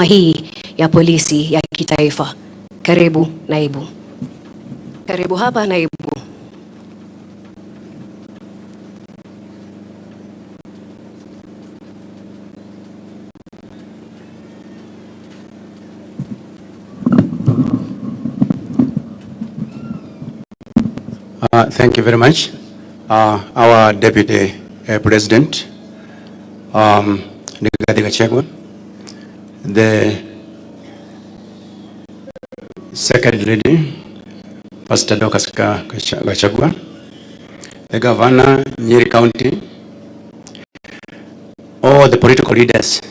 hii ya polisi ya kitaifa. Karibu naibu. Karibu hapa naibu. Thank you very much. Our Deputy President, Rigathi, the Secretary Lady, Pastor Docas Gachagua, the Governor, Nyeri County, all the political leaders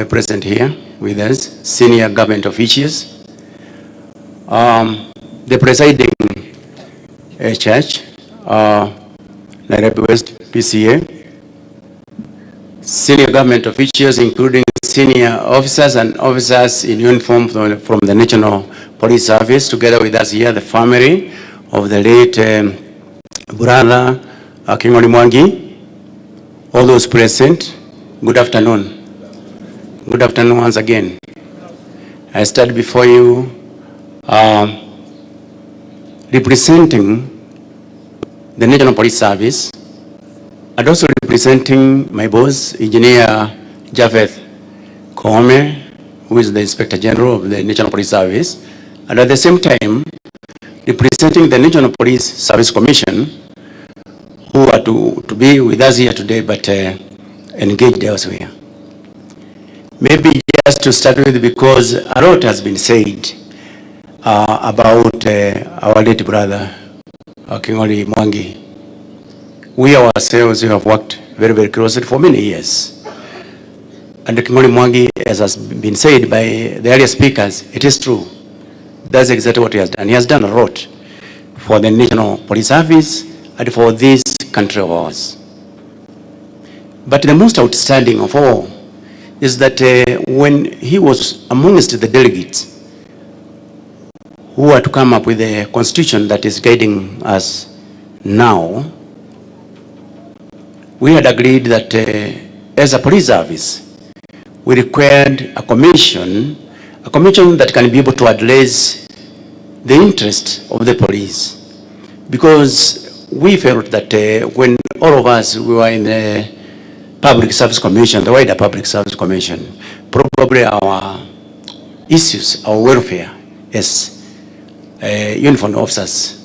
present here with us, senior government officials, the presiding church, Nairobi West PCA, senior government officials including senior officers and officers in uniform from the National Police Service, together with us here, the family of the late brother Mwangi, all those present, good afternoon. Good afternoon once again. I stand before you representing the National Police Service and also representing my boss, Engineer Javeth Koome, who is the Inspector General of the National Police Service, and at the same time representing the National Police Service Commission, who are to be with us here today but engaged elsewhere. Maybe just to start with, because a lot has been said about our late brother Mwangi. We ourselves have worked very, very closely for many years. And Mwangi, as has been said by the earlier speakers, it is true. That's exactly what he has done. He has done a lot for the National Police Service and for this country of ours. But the most outstanding of all is that when he was amongst the delegates who are to come up with a constitution that is guiding us now, we had agreed that as a police service, we required a commission that can be able to address the interests of the police. Because we felt that when all of us we were in the Public Service Commission, the wider Public Service Commission, probably our issues, our welfare as uniformed officers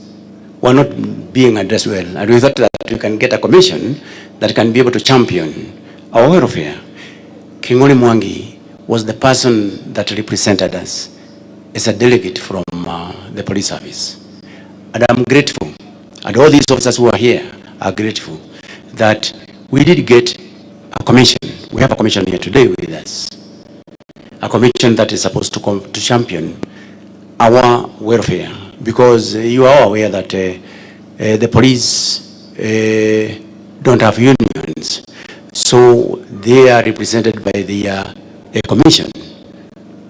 were not being addressed well. And we thought that we can get a commission that can be able to champion our welfare. Mwangi was the person that represented us as a delegate from the police service. And I'm grateful, and all these officers who are here are grateful, that we did get a commission. We have a commission here today with us. A commission that is supposed to champion our welfare, because you are aware that the police don't have unions, so they are represented by the commission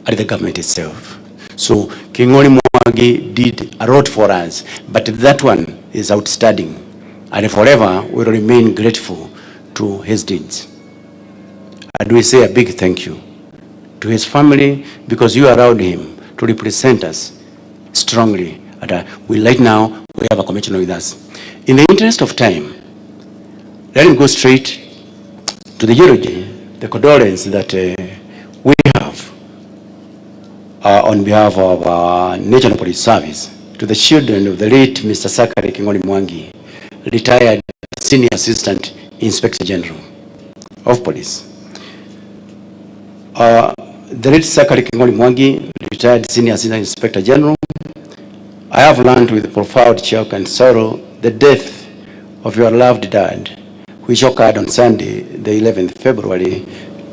at the government itself. So Mwangi did a lot for us, but that one is outstanding, and forever we will remain grateful to his deeds. And we say a big thank you to his family, because you allowed him to represent us strongly. And right now, we have a commissioner with us. In the interest of time, let him go straight to the eulogy, the condolence that we have on behalf of our National Police Service to the children of the late Mr. Sakari Mwangi, retired Senior Assistant Inspector General of Police. The late Sakari Mwangi, retired Senior Assistant Inspector General, I have learned with profound shock and sorrow the death of your loved dad, which occurred on Sunday, the 11th February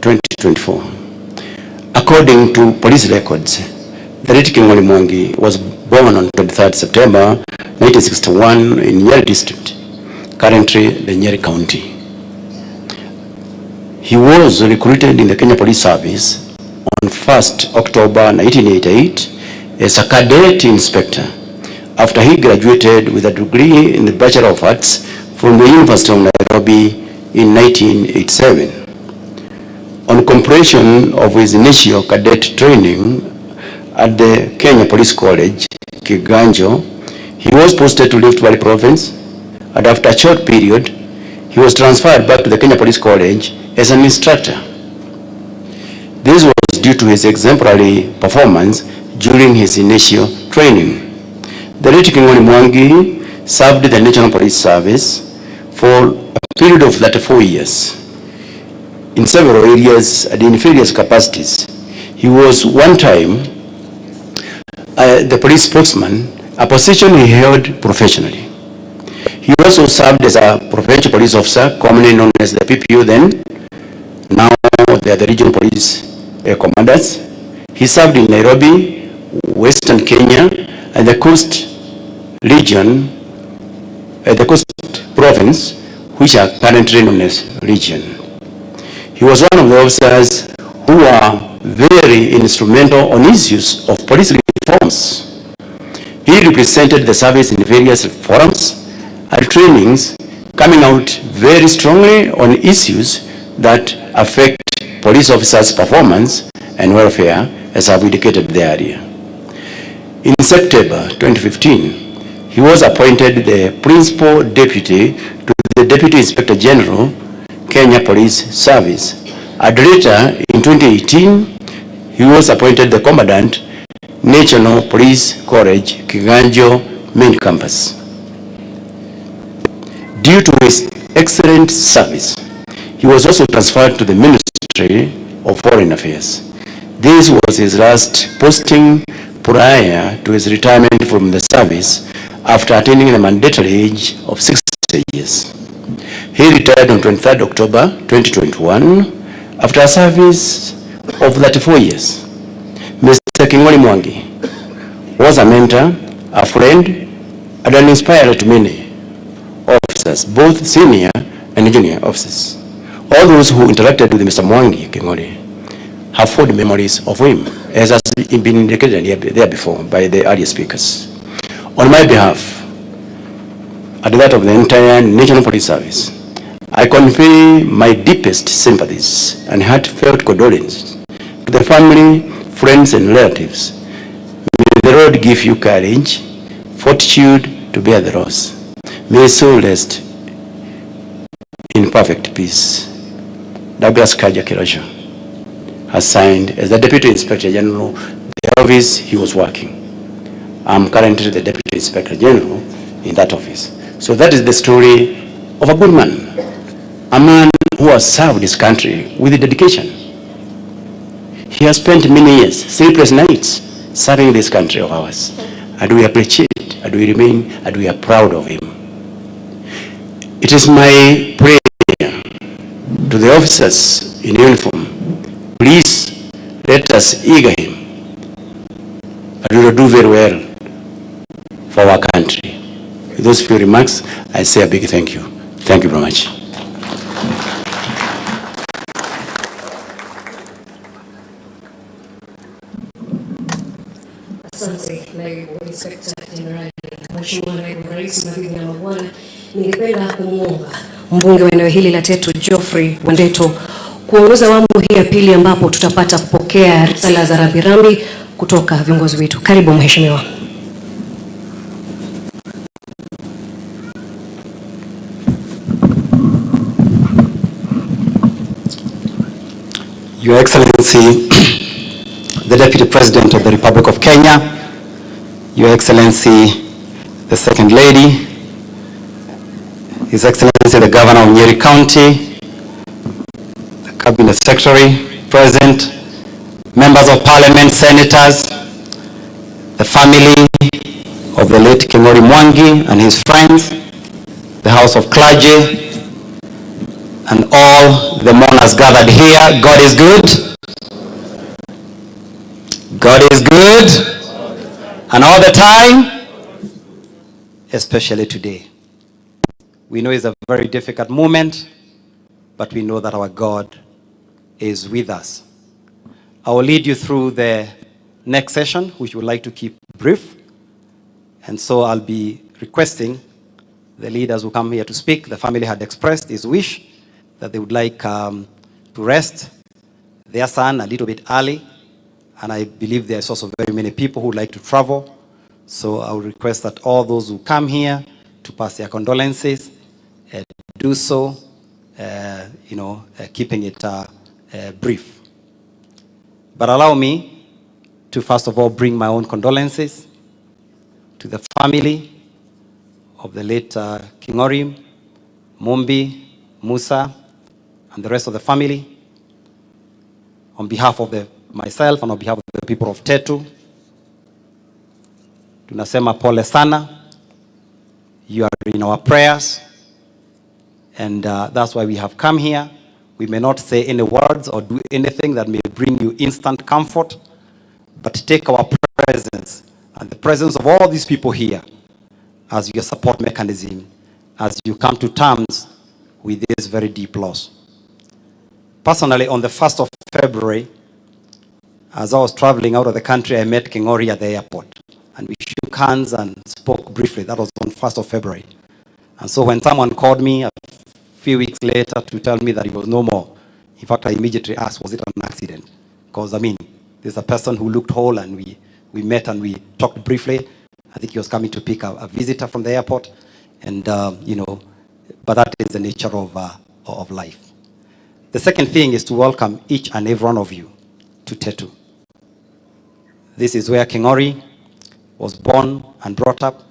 2024. According to police records, the late Mwangi was born on 23rd September 1961 in Nyeri district, currently the Nyeri County. He was recruited in the Kenya Police Service on 1st October 1988 as a cadet inspector after he graduated with a degree in the Bachelor of Arts from the University of Nairobi in 1987. On completion of his initial cadet training at the Kenya Police College, Kiganjo, he was posted to Rift Valley Province, and after a short period, he was transferred back to the Kenya Police College as an instructor. This was due to his exemplary performance during his initial training. The late Mwangi served the National Police Service for a period of 34 years in several areas and in various capacities. He was one time the police spokesman, a position he held professionally. He also served as a provincial police officer, commonly known as the PPO then. Now they are the regional police commanders. He served in Nairobi, Western Kenya, and the Coast Region, the Coast Province, which are currently known as region. He was one of the officers who were very instrumental on issues of police reforms. He represented the service in various forums and trainings, coming out very strongly on issues that affect police officers' performance and welfare, as I've indicated earlier. In September 2015, he was appointed the Principal Deputy to the Deputy Inspector General, Kenya Police Service. And later, in 2018, he was appointed the Commandant, National Police College, Kiganjo Main Campus. Due to his excellent service, he was also transferred to the Ministry of Foreign Affairs. This was his last posting prior to his retirement from the service after attaining the mandatory age of 60 years. He retired on 23rd October 2021 after a service of 34 years. Mr. Mwangi was a mentor, a friend, and an inspirer to many officers, both senior and junior officers. All those who interacted with Mr. Mwangi have fond memories of him, as has been indicated there before by the earlier speakers. On my behalf, and that of the entire National Police Service, I convey my deepest sympathies and heartfelt condolences to the family, friends, and relatives. May the Lord give you courage, fortitude to bear the loss. May his soul rest in perfect peace. Douglas Kaja Kirosho has signed as the Deputy Inspector General the office he was working. I'm currently the Deputy Inspector General in that office. So that is the story of a good man, a man who has served his country with dedication. He has spent many years, sleepless nights, serving this country of ours. And we appreciate, and we remain, and we are proud of him. It is my prayer to the officers in uniform, please let us eager him, and we will do very well for our country. With those few remarks, I say a big thank you. Thank you very much. Asante naibu inspekta jenerali. Mheshimiwa naibu rais, mabibi na mabwana, ningependa kumwomba mbunge wa eneo hili la Tetu Geoffrey Wandeto kuongoza awamu hii ya pili, ambapo tutapata kupokea risala za rambirambi kutoka viongozi wetu. Karibu mheshimiwa. Your Excellency, the Deputy President of the Republic of Kenya, Your Excellency, the Second Lady, His Excellency, the Governor of Nyeri County, the Cabinet Secretary, President, Members of Parliament, Senators, the family of the late Mwangi and his friends, the House of Clergy, and all the mourners gathered here. God is good. God is good. And all the time, especially today. We know it's a very difficult moment, but we know that our God is with us. I will lead you through the next session, which we would like to keep brief. And so I'll be requesting the leaders who come here to speak. The family had expressed his wish that they would like to rest their son a little bit early, and I believe there's also very many people who like to travel. So I would request that all those who come here to pass their condolences do so, keeping it brief. But allow me to first of all bring my own condolences to the family of the late Kingorim, Mumbi, Musa, and the rest of the family. On behalf of myself and on behalf of the people of Tetu, tunasema pole sana. You are in our prayers, and that's why we have come here. We may not say any words or do anything that may bring you instant comfort, but take our presence and the presence of all these people here as your support mechanism, as you come to terms with this very deep loss. Personally, on the 1st of February, as I was traveling out of the country, I met Kingori at the airport, and we shook hands and spoke briefly. That was on 1st of February. And so when someone called me a few weeks later to tell me that he was no more, in fact, I immediately asked, was it an accident? Because, there's a person who looked whole, and we met and we talked briefly. I think he was coming to pick a visitor from the airport, and, but that is the nature of life. The second thing is to welcome each and every one of you to Tetu. This is where Kingori was born and brought up.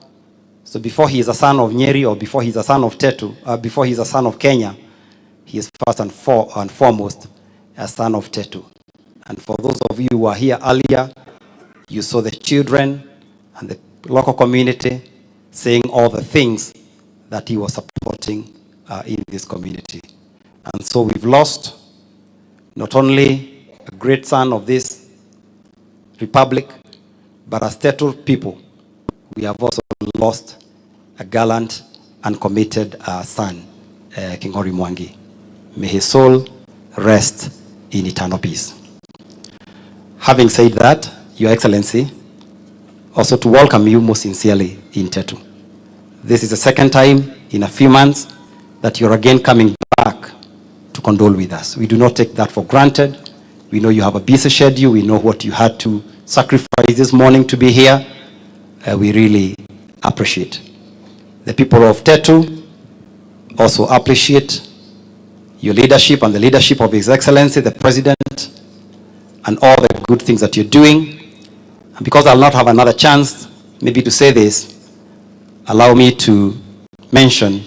So before he is a son of Nyeri, or before he's a son of Tetu, before he's a son of Kenya, he is first and foremost a son of Tetu. And for those of you who are here earlier, you saw the children and the local community saying all the things that he was supporting in this community. And so we've lost not only a great son of this republic, but as Tetu people, we have also lost a gallant and committed son, Kingori Mwangi. May his soul rest in eternal peace. Having said that, Your Excellency, also to welcome you most sincerely in Tetu. This is the second time in a few months that you're again coming back to condole with us. We do not take that for granted. We know you have a busy schedule. We know what you had to sacrifice this morning to be here. We really appreciate. The people of Tetu also appreciate your leadership and the leadership of His Excellency, the President, and all the good things that you're doing. And because I'll not have another chance maybe to say this, allow me to mention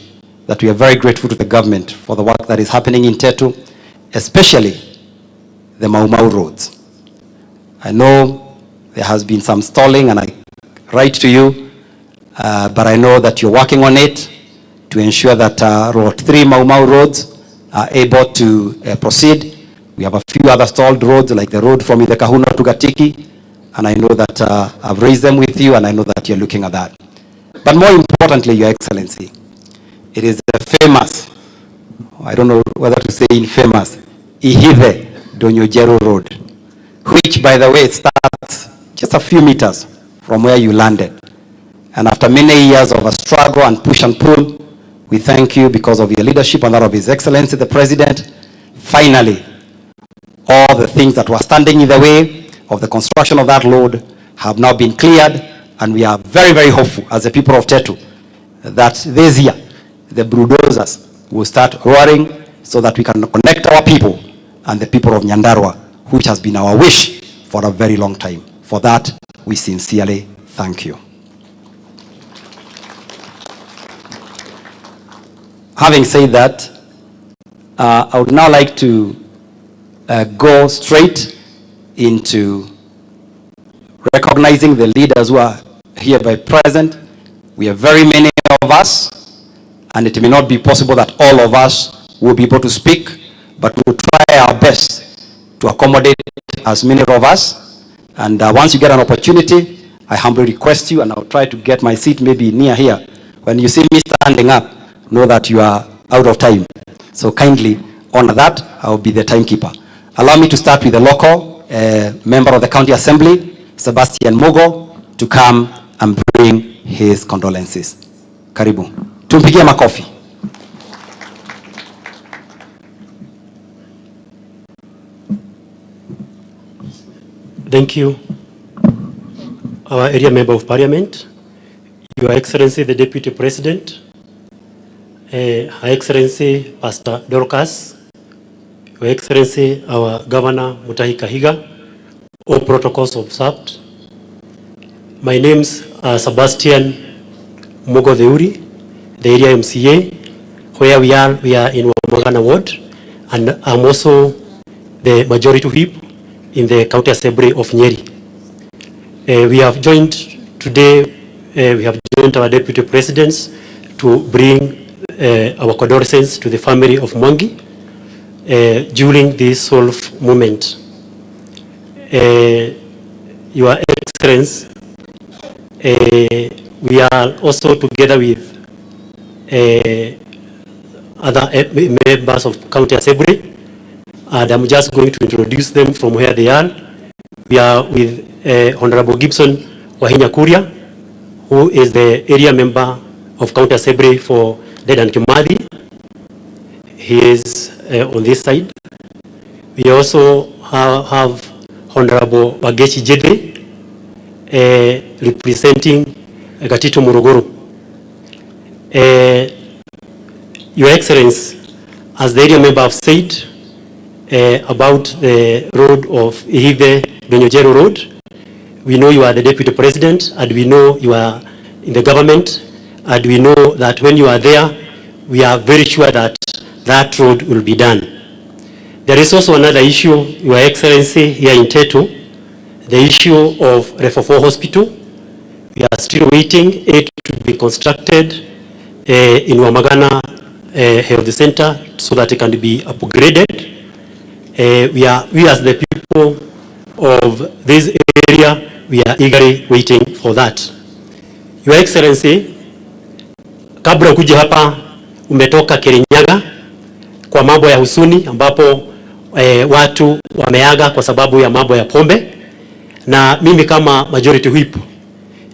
that we are very grateful to the government for the work that is happening in Tetu, especially the Mau Mau roads. I know there has been some stalling, and I write to you, but I know that you're working on it to ensure that Road 3 Mau Mau roads are able to proceed. We have a few other stalled roads, like the road from Kahuna to Gatiki, and I know that I've raised them with you, and I know that you're looking at that. But more importantly, Your Excellency, it is the famous, I don't know whether to say infamous, Ihithe Donyojero Road, which, by the way, starts just a few meters from where you landed. And after many years of a struggle and push and pull, we thank you because of your leadership and that of His Excellency, the President. Finally, all the things that were standing in the way of the construction of that road have now been cleared, and we are very, very hopeful as the people of Tetu that this year the bulldozers will start roaring so that we can connect our people and the people of Nyandarua, which has been our wish for a very long time. For that, we sincerely thank you. Having said that, I would now like to go straight into recognizing the leaders who are hereby present. We are very many of us, and it may not be possible that all of us will be able to speak, but we'll try our best to accommodate as many of us. And once you get an opportunity, I humbly request you, and I'll try to get my seat maybe near here. When you see me standing up, know that you are out of time. So kindly honor that. I'll be the timekeeper. Allow me to start with the local member of the County Assembly, Sebastian Mugo, to come and bring his condolences. Karibu. Tumpigie makofi. Thank you. Our area member of parliament, Your Excellency the Deputy President, Her Excellency Pastor Dorcas, Your Excellency our Governor Mutahi Kahiga, all protocols observed. My name's Sebastian Mugo Theuri, the area MCA, where we are in Wamagana Ward, and I'm also the majority whip in the County Assembly of Nyeri. We have joined today, we have joined our Deputy Presidents to bring our condolences to the family of Mwangi during this soulful moment. Your Excellency, we are also together with other members of County Assembly, and I'm just going to introduce them from where they are. We are with Honorable Gibson Wahinya Kuria, who is the area member of County Assembly for Dedan Kimathi. He is on this side. We also have Honorable Wagechi Jedhe, representing Gatito Morogoro. Your Excellency, as the area member have said about the road of Ihide Donyojero Road, we know you are the Deputy President, and we know you are in the government, and we know that when you are there, we are very sure that that road will be done. There is also another issue, Your Excellency, here in Teto, the issue of Refofo Hospital. We are still waiting it to be constructed in Wamagana Health Center so that it can be upgraded. We as the people of this area, we are eagerly waiting for that. Your Excellency, kabla kuja hapa umetoka Kirinyaga kwa mambo ya husuni ambapo watu wameaga kwa sababu ya mambo ya pombe, na mimi kama majority whip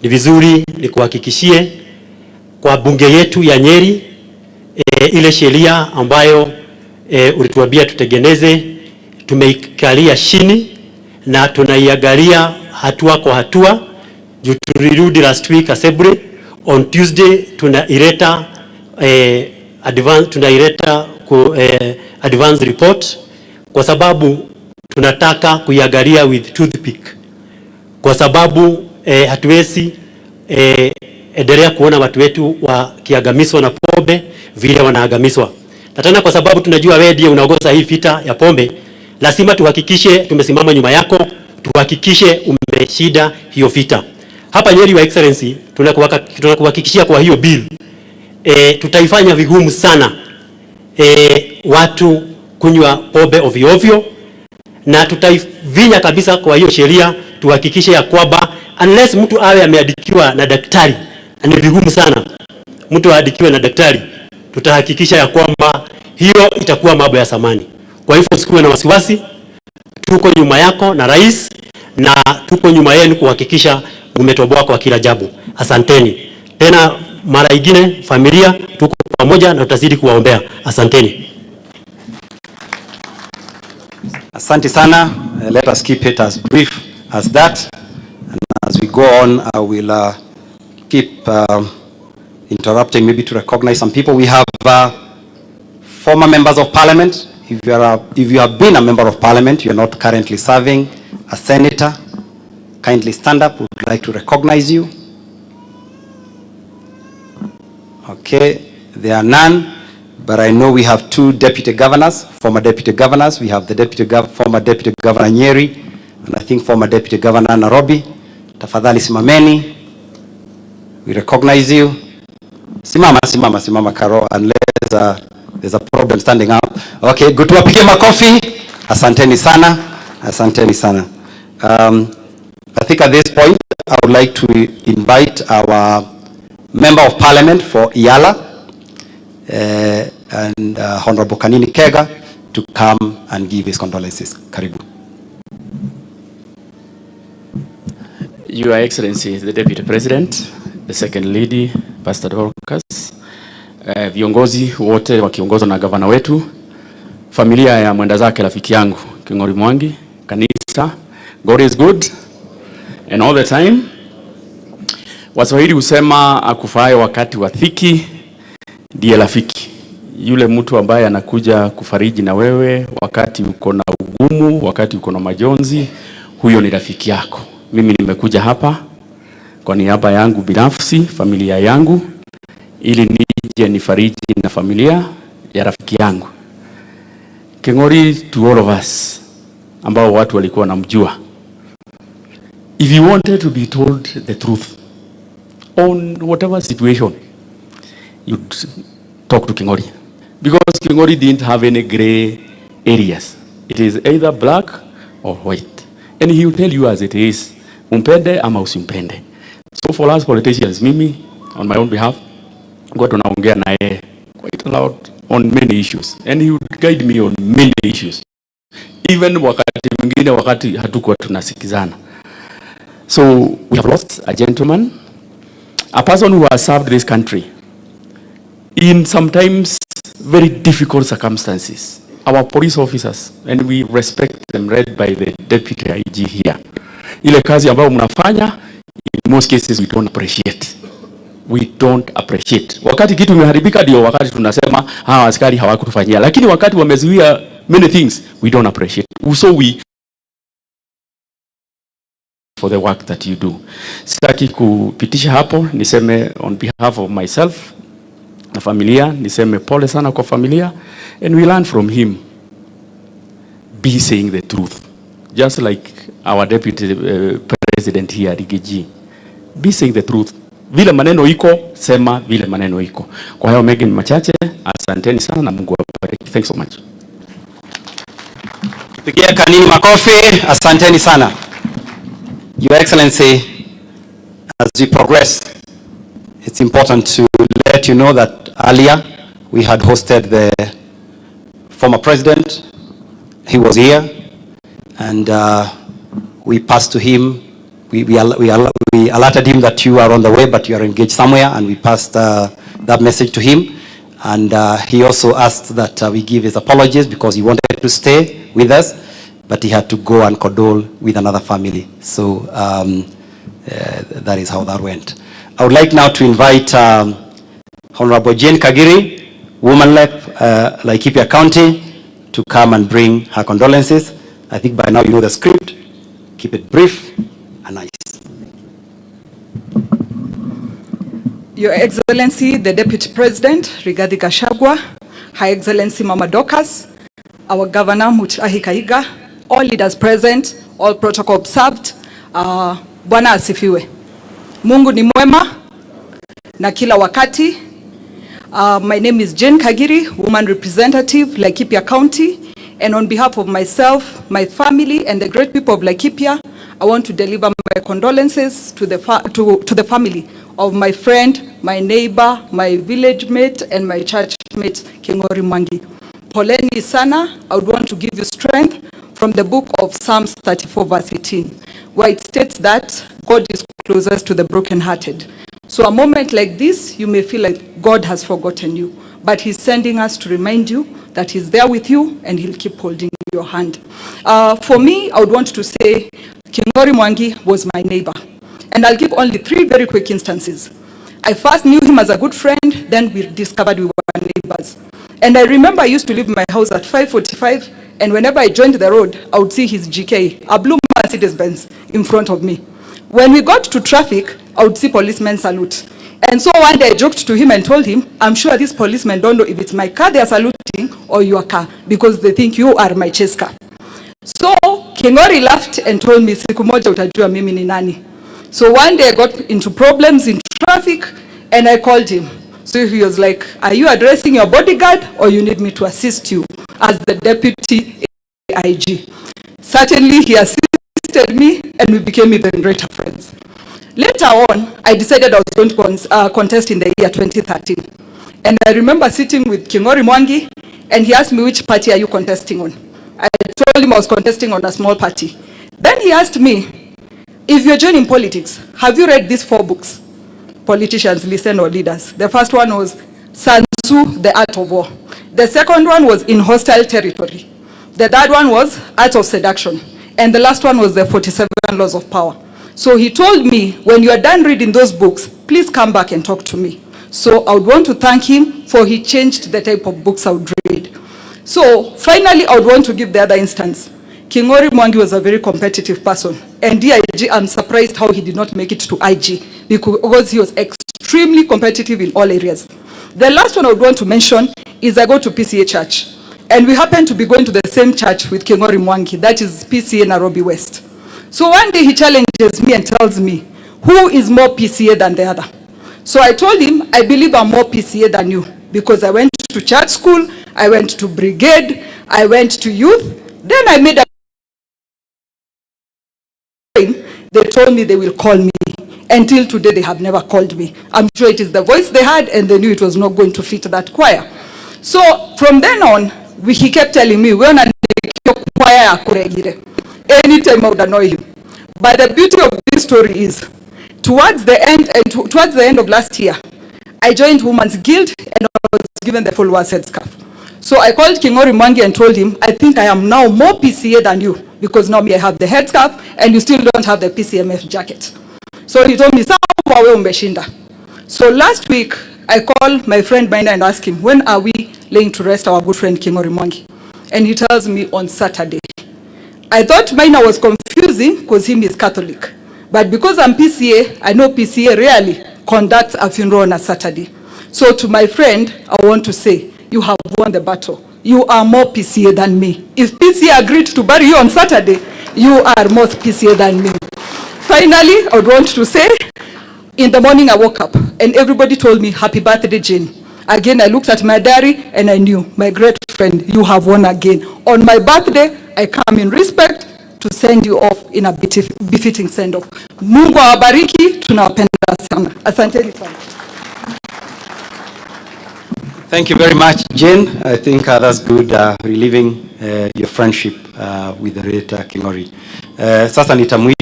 ni vizuri nikuhakikishie kwa bunge yetu ya Nyeri ile sheria ambayo ulituambia tutengeneze tumeikalia chini na tunaiangalia hatua kwa hatua. Tulirudi last week assembly, on Tuesday tunaileta advance report, kwa sababu tunataka kuiangalia with toothpick, kwa sababu hatuwezi endelea kuona watu wetu wakiagamiswa na pombe vile wanaagamiswa. Na tena kwa sababu tunajua wewe ndiye unaongoza hii vita ya pombe, lazima tuhakikishe tumesimama nyuma yako, tuhakikishe umeshida hiyo vita. Hapa Nyeri, Your Excellency, tunakuhakikishia kwa hiyo bill tutaifanya vigumu sana watu kunywa pombe ovyo ovyo, na tutaivinya kabisa kwa hiyo sheria, tuhakikishe ya kwamba unless mtu awe ameandikiwa na daktari, ni vigumu sana mtu aadikiwe na daktari, tutahakikisha ya kwamba hiyo itakuwa mambo ya samani. Kwa hivyo usikuwe na wasiwasi, tuko nyuma yako na rais, na tuko nyuma yenu kuhakikisha umetoboa kwa kila jambo. Asanteni. Tena mara nyingine familia tuko pamoja na tutazidi kuwaombea. Asanteni. Asante sana. Let us keep it as brief as that. And as we go on, I will keep interrupting maybe to recognize some people. We have former members of parliament. If you have been a member of parliament, you are not currently serving as senator, kindly stand up. We would like to recognize you. Okay, there are none, but I know we have two deputy governors, former deputy governors. We have the former deputy governor Nyeri, and I think former deputy governor Nairobi. Tafadhali simameni. We recognize you. Simama Karo, unless there's a problem standing up. Okay, good. Tuwapige makofi. Asanteni sana. Asanteni sana. I think at this point, I would like to invite our Member of Parliament for Iyala and Honorable Kanini Kega to come and give his condolences. Karibu. Your Excellency, the Deputy President, the Second Lady, Pastor Dorcas, viongozi wote wakiongozwa na gavana wetu, familia ya mwenda zake rafiki yangu King'ori Mwangi, kanisa, God is good and all the time. Waswahili husema akufaye wakati wa dhiki ndiye rafiki. Yule mtu ambaye anakuja kufariji na wewe wakati uko na ugumu, wakati uko na majonzi, huyo ni rafiki yako. Mimi nimekuja hapa kwa niaba yangu binafsi, familia yangu, ili nije nifariji na familia ya rafiki yangu. King'ori to all of us ambao watu walikuwa wanamjua. If you wanted to be told the truth on whatever situation, you'd talk to King'ori. Because King'ori didn't have any gray areas. It is either black or white. And he will tell you as it is. Umpende ama usimpende. So for us politicians, mimi, on my own behalf, kwa tunaongea naye quite a lot on many issues. And he would guide me on many issues. Even wakati mwingine wakati hatukuwa tunasikizana. So we have lost a gentleman, a person who has served this country in sometimes very difficult circumstances. Our police officers, and we respect them, led by the deputy IG here. Ile kazi ambayo mnafanya, in most cases we don't appreciate. We don't appreciate. Wakati kitu imeharibika ndio wakati tunasema hawa askari hawakutufanyia. Lakini wakati wamezuia many things, we don't appreciate. So we for the work that you do. Sitaki kupitisha hapo, niseme on behalf of myself na familia, niseme pole sana kwa familia, and we learn from him. Be saying the truth. Just like our deputy president here, Rigathi. Be saying the truth. Vile maneno iko, sema vile maneno iko. Kwa hiyo mengi machache, asanteni sana na Mungu awabariki. Thanks so much. Pigia kanini makofi, asanteni sana. Your Excellency, as we progress, it's important to let you know that earlier we had hosted the former president. He was here, and we passed to him. We alerted him that you are on the way, but you are engaged somewhere, and we passed that message to him. And he also asked that we give his apologies because he wanted to stay with us, but he had to go and condole with another family. So that is how that went. I would like now to invite Honorable Jane Kagiri, Woman Rep, Laikipia County, to come and bring her condolences. I think by now you know the script. Keep it brief and nice. Your Excellency, the Deputy President, Rigathi Gachagua, Her Excellency Mama Dorcas, our Governor Mutahi Kahiga, all leaders present, all protocol observed. Bwana asifiwe. Mungu ni mwema na kila wakati. My name is Jane Kagiri, Woman Representative, Laikipia County, and on behalf of myself, my family, and the great people of Laikipia, I want to deliver my condolences to the family of my friend, my neighbor, my village mate, and my church mate, King'ori Mwangi. Poleni sana. I would want to give you strength from the book of Psalms 34 verse 18, where it states that God is closest to the brokenhearted. So a moment like this, you may feel like God has forgotten you, but He's sending us to remind you that He's there with you and He'll keep holding your hand. For me, I would want to say King'ori Mwangi was my neighbor. And I'll give only 3 very quick instances. I first knew him as a good friend, then we discovered we were neighbors. And I remember I used to leave my house at 5:45, and whenever I joined the road, I would see his GK, a blue Mercedes-Benz, in front of me. When we got to traffic, I would see policemen salute. And so one day I joked to him and told him, I'm sure these policemen don't know if it's my car they're saluting or your car, because they think you are my chase car. So King'ori laughed and told me, siku moja utajua mimi ni nani. So one day I got into problems in traffic and I called him. So he was like, are you addressing your bodyguard or you need me to assist you as the deputy IG? Certainly he assisted me and we became even greater friends. Later on, I decided I was going to contest in the year 2013. And I remember sitting with King'ori Mwangi and he asked me, which party are you contesting on? I told him I was contesting on a small party. Then he asked me, if you're joining politics, have you read these 4 books? Politicians listen, or leaders. The first one was Sun Tzu, The Art of War. The second one was In Hostile Territory. The third one was Art of Seduction. And the last one was the 47 Laws of Power. So he told me, when you are done reading those books, please come back and talk to me. So I would want to thank him for he changed the type of books I would read. So finally, I would want to give the other instance. Mwangi was a very competitive person. And DIG, I'm surprised how he did not make it to IG, because he was extremely competitive in all areas. The last one I would want to mention is I go to PCA Church. And we happen to be going to the same church with Mwangi, that is PCA Nairobi West. So one day he challenges me and tells me, who is more PCA than the other? So I told him, I believe I'm more PCA than you, because I went to church school, I went to brigade, I went to youth, then I made a they told me they will call me. Until today, they have never called me. I'm sure it is the voice they had, and they knew it was not going to fit that choir. So from then on, he kept telling me, when I choir, anytime I would annoy him. But the beauty of this story is, towards the end of last year, I joined Women's Guild and I was given the full headscarf. So I called Mwangi and told him, I think I am now more PCA than you, because now me I have the headscarf and you still don't have the PCMF jacket. So he told me, so last week, I called my friend Maina and asked him, when are we laying to rest our good friend Mwangi? And he tells me on Saturday. I thought Maina was confusing because he is Catholic. But because I'm PCA, I know PCA rarely conducts a funeral on a Saturday. So to my friend, I want to say, you have won the battle. You are more PCA than me. If PCA agreed to bury you on Saturday, you are more PCA than me. Finally, I would want to say, in the morning I woke up and everybody told me, happy birthday, Jane. Again, I looked at my diary and I knew, my great friend, you have won again. On my birthday, I come in respect to send you off in a befitting send-off. Mungu awabariki, tunawapenda sana. Asanteni sana. Thank you very much, Jane. I think that's good, reliving your friendship with the Rita King'ori. Sasa nitamuita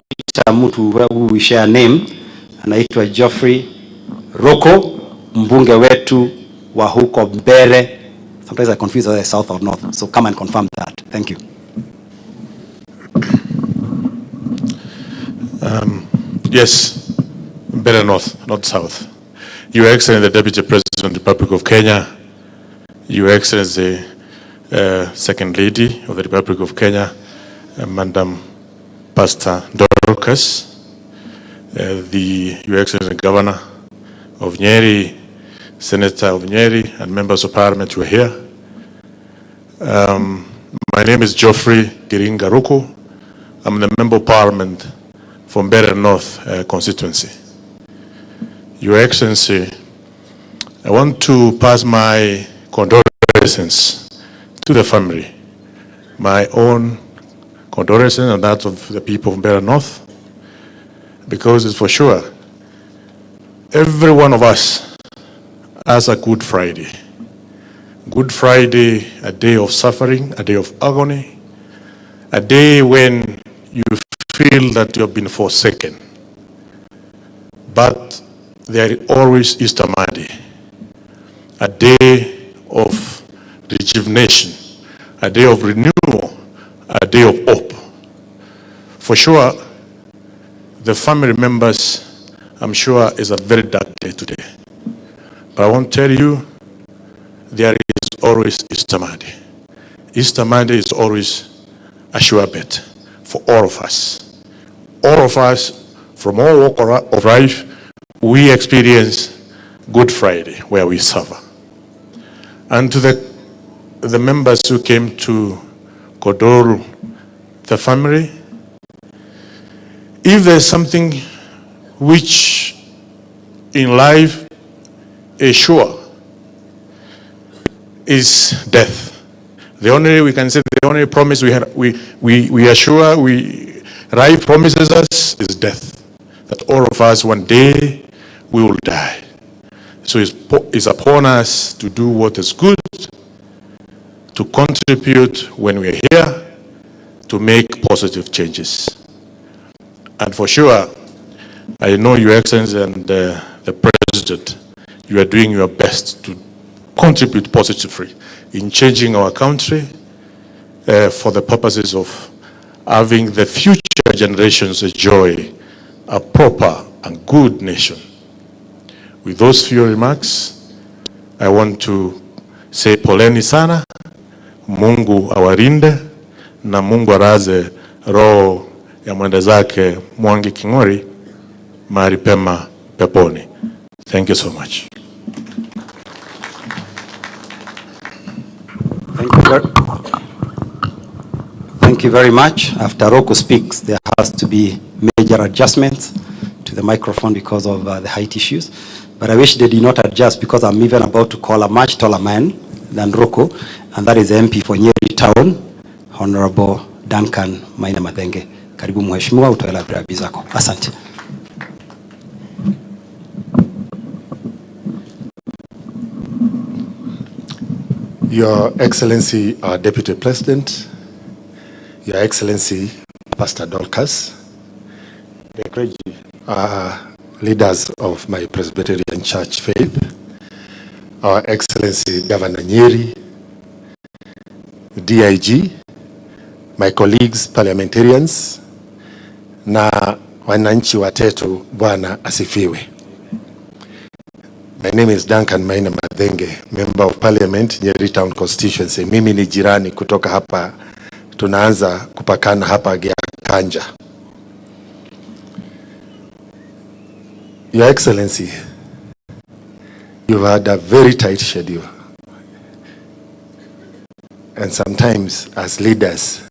mtu who we share name, anaitwa Geoffrey Roko, mbunge wetu wa huko Mbere. Sometimes I confuse whether south or north, so come and confirm that. Thank you. Yes, Mbere North, not South. Your Excellency, the Deputy President of the Republic of Kenya, Your Excellency, Second Lady of the Republic of Kenya, Madam Pastor Dorcas, Your Excellency Governor of Nyeri, Senator of Nyeri, and members of Parliament who are here. My name is Geoffrey Giringa Ruko. I'm the Member of Parliament from Mbere North constituency. Your Excellency, I want to pass my condolences to the family, my own condolences and that of the people of Mbere North, because it's for sure every one of us has a Good Friday. Good Friday, a day of suffering, a day of agony, a day when you feel that you have been forsaken. But there is always Easter Monday, a day of rejuvenation, a day of renewal, a day of hope. For sure, the family members, I'm sure, is a very dark day today. But I want to tell you, there is always Easter Monday. Easter Monday is always a sure bet for all of us. All of us, from all walk of life, we experience Good Friday, where we suffer. And to the members who came to condole the family, if there's something which in life is sure, is death. The only, we can say, the only promise we are sure, life promises us is death. That all of us one day we will die. So it's upon us to do what is good, to contribute when we're here, to make positive changes. And for sure, I know Your Excellency and the President, you are doing your best to contribute positively in changing our country for the purposes of having the future generations enjoy a proper and good nation. With those few remarks, I want to say poleni sana, Mungu awarinde, na Mungu araze roho ya mwenda zake Mwangi King'ori mahali pema peponi. Thank you so much. Thank you very much. After Roko speaks, there has to be major adjustments to the microphone because of the height issues. But I wish they did not adjust, because I'm even about to call a much taller man than Roko, and that is the MP for Nyeri Town, Honorable Duncan Maina Mathenge. Karibu mheshimiwa, utoe birabi zako. Asante. Your Excellency, our Deputy President, Your Excellency, Pastor Dorcas, the clergy, leaders of my Presbyterian Church faith, Our Excellency Governor Nyeri, DIG, my colleagues parliamentarians, na wananchi watetu, Bwana asifiwe. My name is Duncan Maina Mathenge, Member of Parliament, Nyeri Town Constituency. Mimi ni jirani kutoka hapa, tunaanza kupakana hapa Kanja. Your Excellency, you've had a very tight schedule. And sometimes as leaders,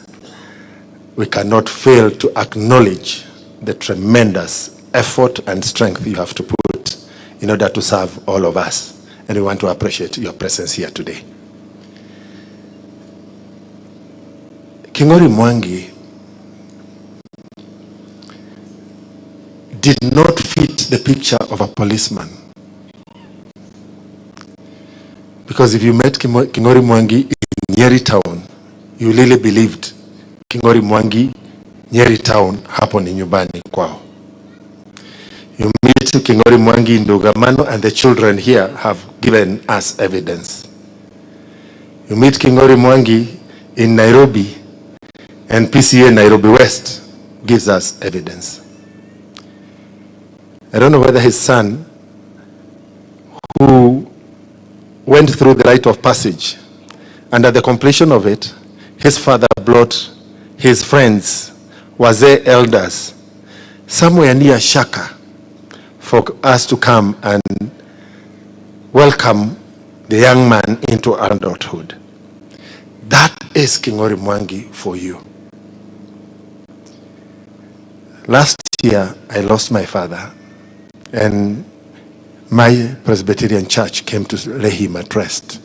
we cannot fail to acknowledge the tremendous effort and strength you have to put in order to serve all of us. And we want to appreciate your presence here today. King'ori Mwangi did not fit the picture of a policeman. Because if you met King'ori Mwangi in Nyeri Town, you really believed King'ori Mwangi, Nyeri Town, hapo ni nyumbani kwao. You meet King'ori Mwangi in Ndugamano, and the children here have given us evidence. You meet King'ori Mwangi in Nairobi, and PCA Nairobi West gives us evidence. I don't know whether his son, who went through the rite of passage, and at the completion of it, his father brought his friends, wazee elders, somewhere near Shaka, for us to come and welcome the young man into adulthood. That is King'ori Mwangi for you. Last year, I lost my father, and my Presbyterian church came to lay him at rest.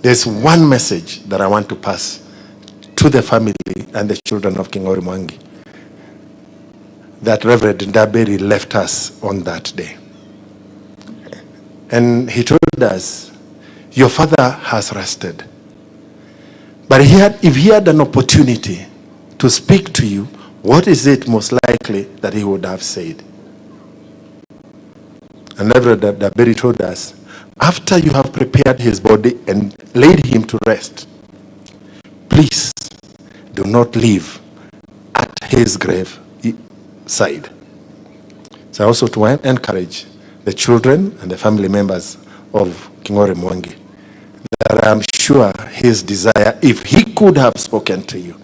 There's one message that I want to pass to the family and the children of King'ori Mwangi, that Reverend Ndaberi left us on that day. And he told us, your father has rested. But if he had an opportunity to speak to you, what is it most likely that he would have said? And Reverend Ndaberi told us, after you have prepared his body and laid him to rest, please do not leave at his grave side. So also to encourage the children and the family members of King'ori Mwangi, that I'm sure his desire, if he could have spoken to you,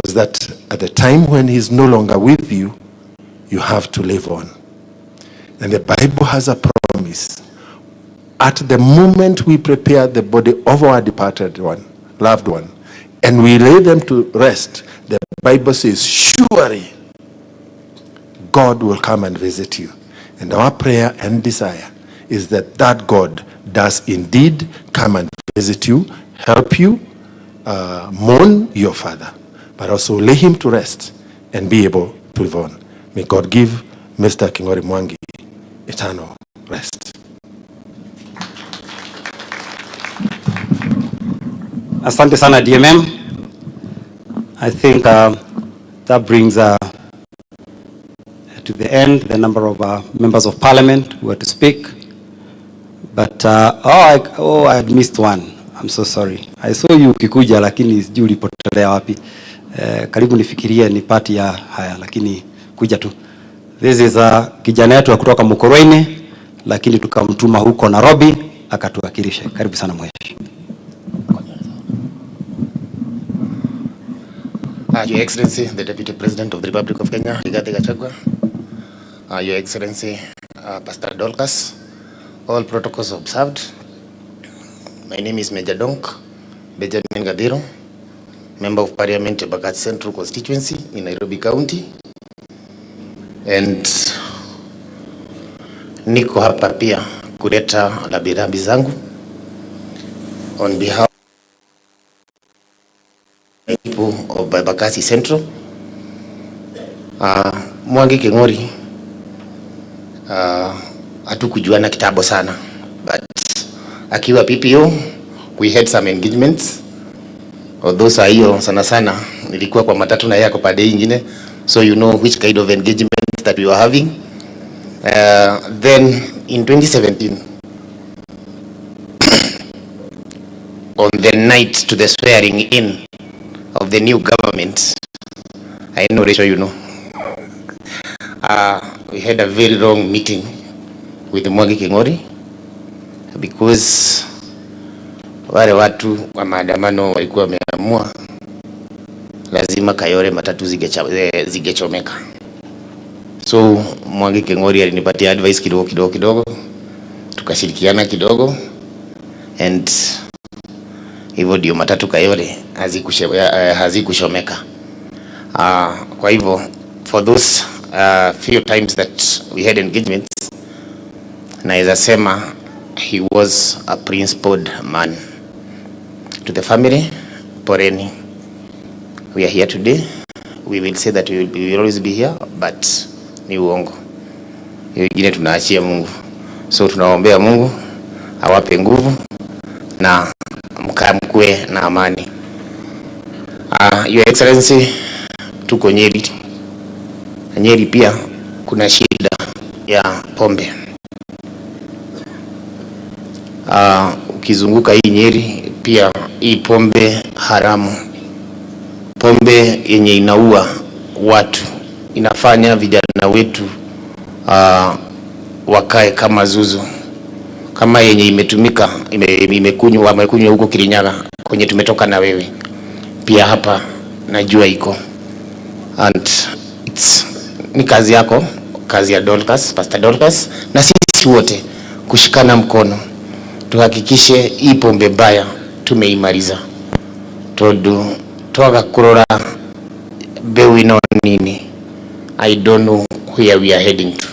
was that at the time when he's no longer with you, you have to live on. And the Bible has a promise. At the moment we prepare the body of our departed one, loved one, and we lay them to rest, the Bible says, surely God will come and visit you. And our prayer and desire is that that God does indeed come and visit you, help you, mourn your father, but also lay him to rest and be able to live on. May God give Mr. King'ori Mwangi eternal rest. Asante sana DMM. I think that brings to the end the number of members of parliament who are to speak. But I had missed one. I'm so sorry. I saw you ukikuja lakini sijui ulipotelea wapi. karibu nifikirie ni pati ya haya, lakini kuja tu. This is kijana yetu kutoka Mukoroini, lakini tukamtuma huko Nairobi akatuwakilisha. Karibu sana mheshimiwa. Your Excellency, the Deputy President of the Republic of Kenya, Rigathi Gachagua, Your Excellency, Pastor Dorcas, all protocols observed. My name is Major Donk, Benjamin Gadiro, Member of Parliament, Embakasi Central Constituency in Nairobi County. And niko hapa pia kuleta rambirambi zangu on behalf of Embakasi Central. Mwangi Keng'ori hatukujuana kitambo sana, but akiwa PPO we had some engagements. Although saa hiyo sana sana nilikuwa kwa matatu na yeye kwa pande nyingine, so you know which kind of engagements that we were having. Then in 2017 on the night to the swearing in of the new government, I know Rachel, you know, we had a very long meeting with Mwangi Keng'ori because wale watu wa maandamano walikuwa wameamua lazima Kayole matatu zigechomeka. So Mwangi Keng'ori alinipatia advice kidogo, tukashirikiana kidogo, and hivyo ndio matatu Kayole hazikushomeka. Kwa hivyo for those few times that we had engagements, naweza sema he was a principled man. To the family, poreni. We are here today. We will say that we will always be here, but ni uongo. Wengine tunaachia Mungu. So tunaombea Mungu awape nguvu na mkue na amani. Your Excellency, tuko Nyeri. Nyeri pia kuna shida ya pombe. Ukizunguka hii Nyeri pia hii pombe haramu, pombe yenye inaua watu, inafanya vijana wetu wakae kama zuzu, kama yenye imetumika imekunywa huko Kirinyaga kwenye tumetoka na wewe, pia hapa najua iko. And ni kazi yako, kazi ya Dorcas, Pastor Dorcas, na sisi wote kushikana mkono tuhakikishe hii pombe baya tumeimaliza. Todo toga kurora bewino nini, I don't know where we are heading to.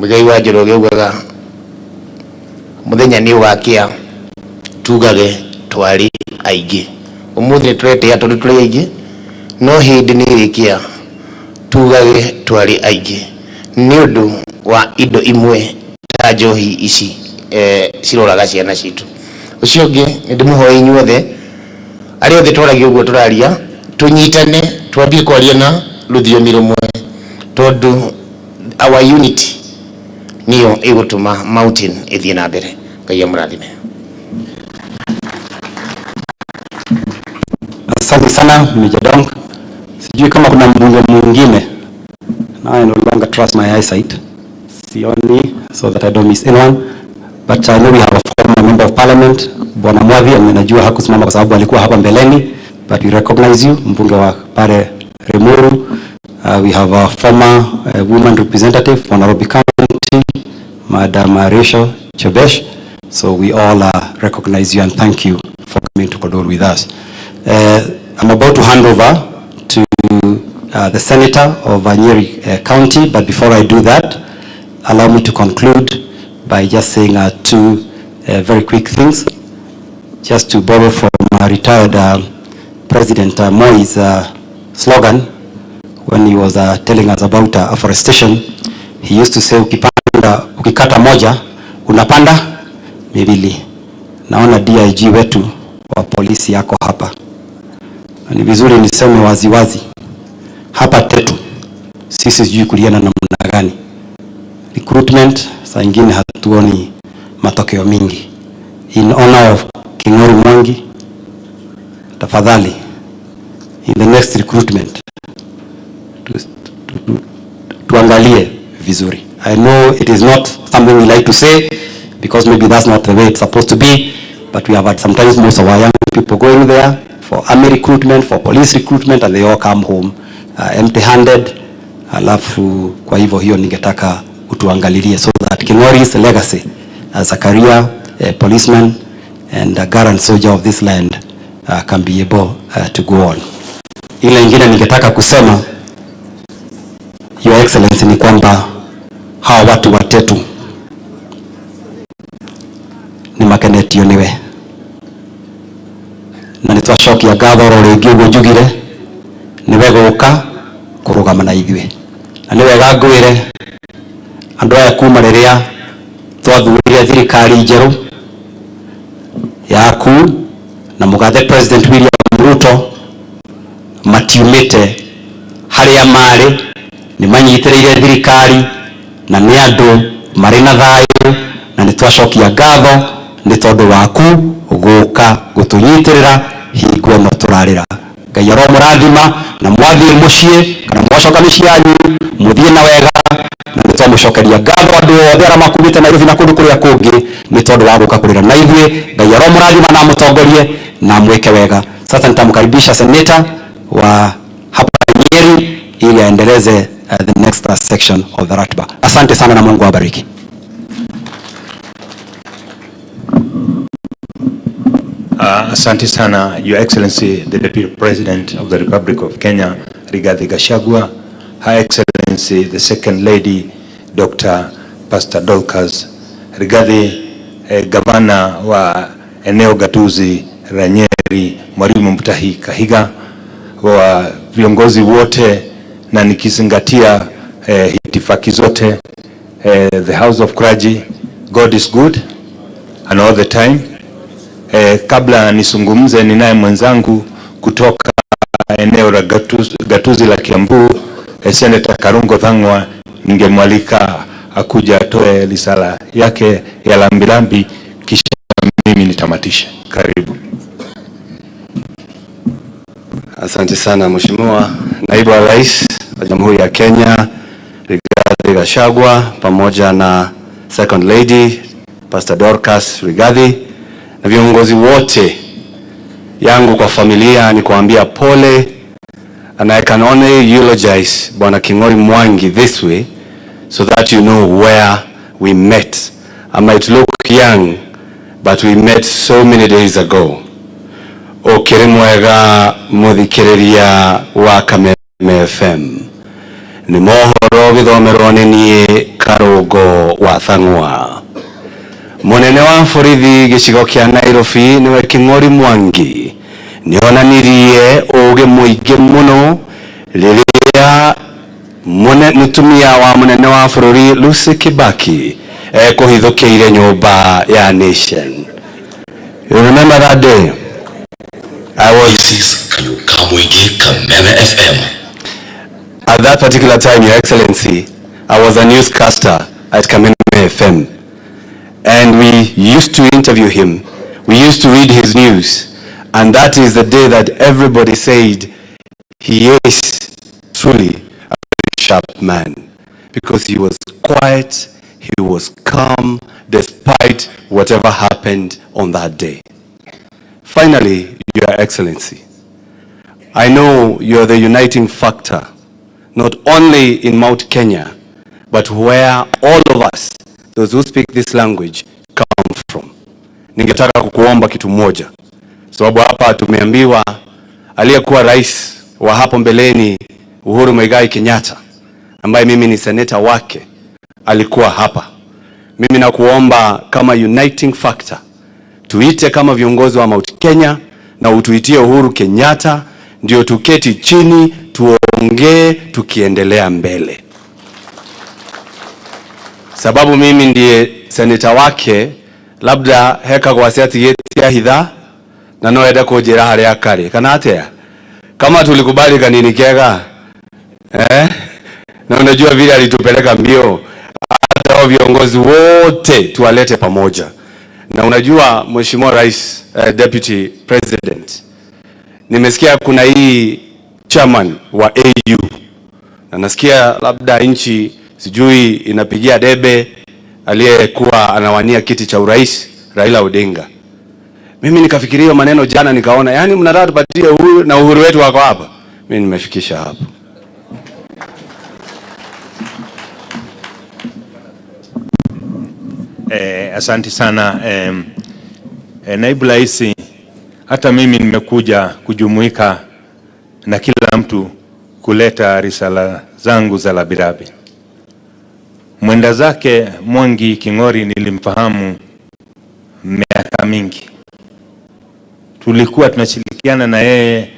Mugai wajiroge ugaga muthenya ni wakia tugage twari aige umuthi twete ya tondu tuli aige no hindi ni rikia tugage twari aige ni undu wa indo imwe ta njohi ici ciroraga ciana citu. Ucio ngi ndimuhoe inyuothe ari othe twaragio uguo turaria tunyitane twambie kwaria na ruthiomi rumwe tondu our unity niyo igutuma mountain ithie na mbere. Ngai amurathime. Asante sana Major Donk. Sijui kama kuna mbunge mwingine. Now I no longer trust my eyesight. Sioni, so that I don't miss anyone. But I know we have a former member of parliament, Bwana Mwangi, najua hakusimama kwa sababu alikuwa hapa mbeleni, but we recognize you, mbunge wa pale Remuru. We have a former woman representative for Nairobi County, Madam Rachel Chebesh. So we all recognize you and thank you for coming to condole with us. I'm about to hand over to the Senator of Nyeri County, but before I do that, allow me to conclude by just saying two very quick things. Just to borrow from retired President Moi's slogan when he was telling us about afforestation. He used to say, ukikata moja, unapanda miwili. Naona DIG wetu wa polisi yako hapa. Ni vizuri niseme waziwazi. Hapa tetu, sisi sijui kuliana namna gani. Recruitment, saa ingine hatuoni matokeo mingi. In honor of Keng'ori Mwangi, tafadhali in the next recruitment tuangalie vizuri. I know it is not something we like to say because maybe that's not the way it's supposed to be, but we have had sometimes most of our young people going there for army recruitment, for police recruitment, and they all come home empty-handed. Alafu kwa hivyo hiyo ningetaka utuangalilie so that King'ori's legacy as a career policeman and a guardian soldier of this land can be able to go on. Ile ingine ningetaka kusema, Your Excellency, ni kwamba hawa watu watetu ni makenetio niwe na nitwa shoki ya gathoro rĩngĩ ũguo njugire niwe gũka kũrũgama na ithuĩ na niwe ngwĩre andũ aya kuma rĩrĩa twathurire thirikari njerũ yaku na mũgathe President William Ruto matiumĩte harĩa marĩ, nĩ manyitĩrĩire thirikari na nĩ andũ marĩ na thayũ na nĩtwacokia ngatho nĩ tondũ waku gũka gũtũnyitĩrĩra hingo ĩno tũrarĩra. Ngai aromũrathima na mwathiĩ mũciĩ kana mwacoka mĩciĩ yanyu mũthiĩ na wega na nĩtwamũcokeria ngatho andũ othe arĩa makumĩte Nairobi na kũndũ kũrĩa kũngĩ nĩ tondũ wa gũka kũrĩra na ithuĩ. Ngai aromũrathima na mũtongorie na mwĩke wega. Sasa nitamkaribisha seneta wa hapa Nyeri ili aendeleze the next section of the ratiba. Asante sana na Mungu awabariki. Asante sana, Your Excellency, the Deputy President of the Republic of Kenya, Rigathi Gachagua, Her Excellency, the Second Lady, Dr. Pastor Dorcas Rigathi, Gavana wa eneo gatuzi la Nyeri, Mwalimu Mutahi Kahiga, wa viongozi wote na nikizingatia itifaki zote, the House of Clergy, God is good and all the time. Kabla nisungumze, ninaye mwenzangu kutoka eneo la gatuzi la Kiambu, Senator Karungo Thang'wa, ningemwalika akuja atoe risala yake ya lambilambi kisha mimi nitamatisha. Karibu. Asante sana Mheshimiwa Naibu wa Rais wa Jamhuri ya Kenya Rigathi Gachagua pamoja na Second Lady Pastor Dorcas Rigathi na viongozi wote yangu kwa familia, ni kuambia pole, and I can only eulogize Bwana King'ori Mwangi this way so that you know where we met. I might look young, but we met so many days ago. Okere mwega muthikiriria wa Kameme FM. Ni mohoro githomerwo ni nie Karungo wa Thang'wa. Munene wa borithi gicigo kia Nairobi niwe King'ori Mwangi nionanirie uge muingi muno riria mutumia wa munene wa bururi Lucy Kibaki kuhithukiire nyumba ya Nation. You remember that day? At that particular time, Your Excellency, I was a newscaster at Kameme FM, and we used to interview him. We used to read his news, and that is the day that everybody said he is truly a very sharp man, because he was quiet, he was calm, despite whatever happened on that day. Finally, Your Excellency, I know you're the uniting factor, not only in Mount Kenya, but where all of us, those who speak this language, come from. Ningetaka kukuomba kitu moja, sababu hapa tumeambiwa aliyekuwa rais wa hapo mbeleni Uhuru Kenyatta, ambaye mimi ni seneta wake, alikuwa hapa. Mimi nakuomba kama uniting factor, tuite kama viongozi wa Mount Kenya na utuitie Uhuru Kenyatta, ndio tuketi chini tuongee tukiendelea mbele. Sababu mimi ndiye seneta wake, labda heka kwa siati yetu ya hitha na no eda kujira hali ya kari kana atea kama tulikubali kanini kega na unajua vile alitupeleka mbio, hata viongozi wote tuwalete pamoja. Na unajua Mheshimiwa Rais, Deputy President, nimesikia kuna hii chairman wa AU, na nasikia labda nchi sijui inapigia debe aliyekuwa anawania kiti cha urais Raila Odinga. Mimi nikafikiria maneno jana, nikaona yani mnataka tupatie uhuru na uhuru wetu wako hapa. Mimi nimefikisha hapo. Asante sana naibu rais, hata mimi nimekuja kujumuika na kila mtu kuleta risala zangu za labirabi. Mwenda zake Mwangi King'ori nilimfahamu miaka mingi. Tulikuwa tunashirikiana na yeye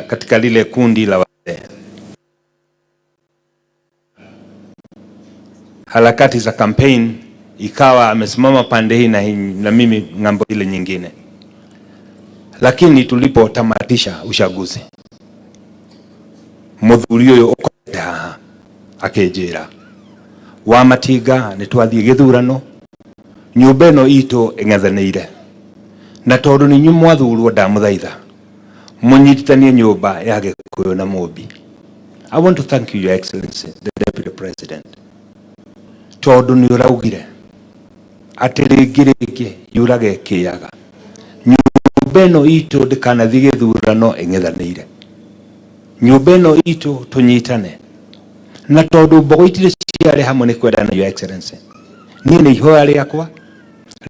katika lile kundi la wazee. Harakati za campaign ikawa amesimama pande hii na mimi ngambo ile nyingine. Lakini tulipotamatisha uchaguzi, muthuri uyu ukoda akejera wa matiga nitwathie githurano, nyumba ino itu ing'ethaneire, na tondu ni nyu mwathurwo ndamuthaitha munyitithanie nyumba ya Gikuyu na Mumbi. I want to thank you, Your Excellency, the Deputy President. Tondu ni uraugire ati ringi yurage kiyaga, nyumba ino itu ndikanathie githurano ing'ethaneire, nyumba ino itu tunyitane, na tondu mbogo itire ciare hamwe ni kwendana, Your Excellency, ni ni ihoya riakwa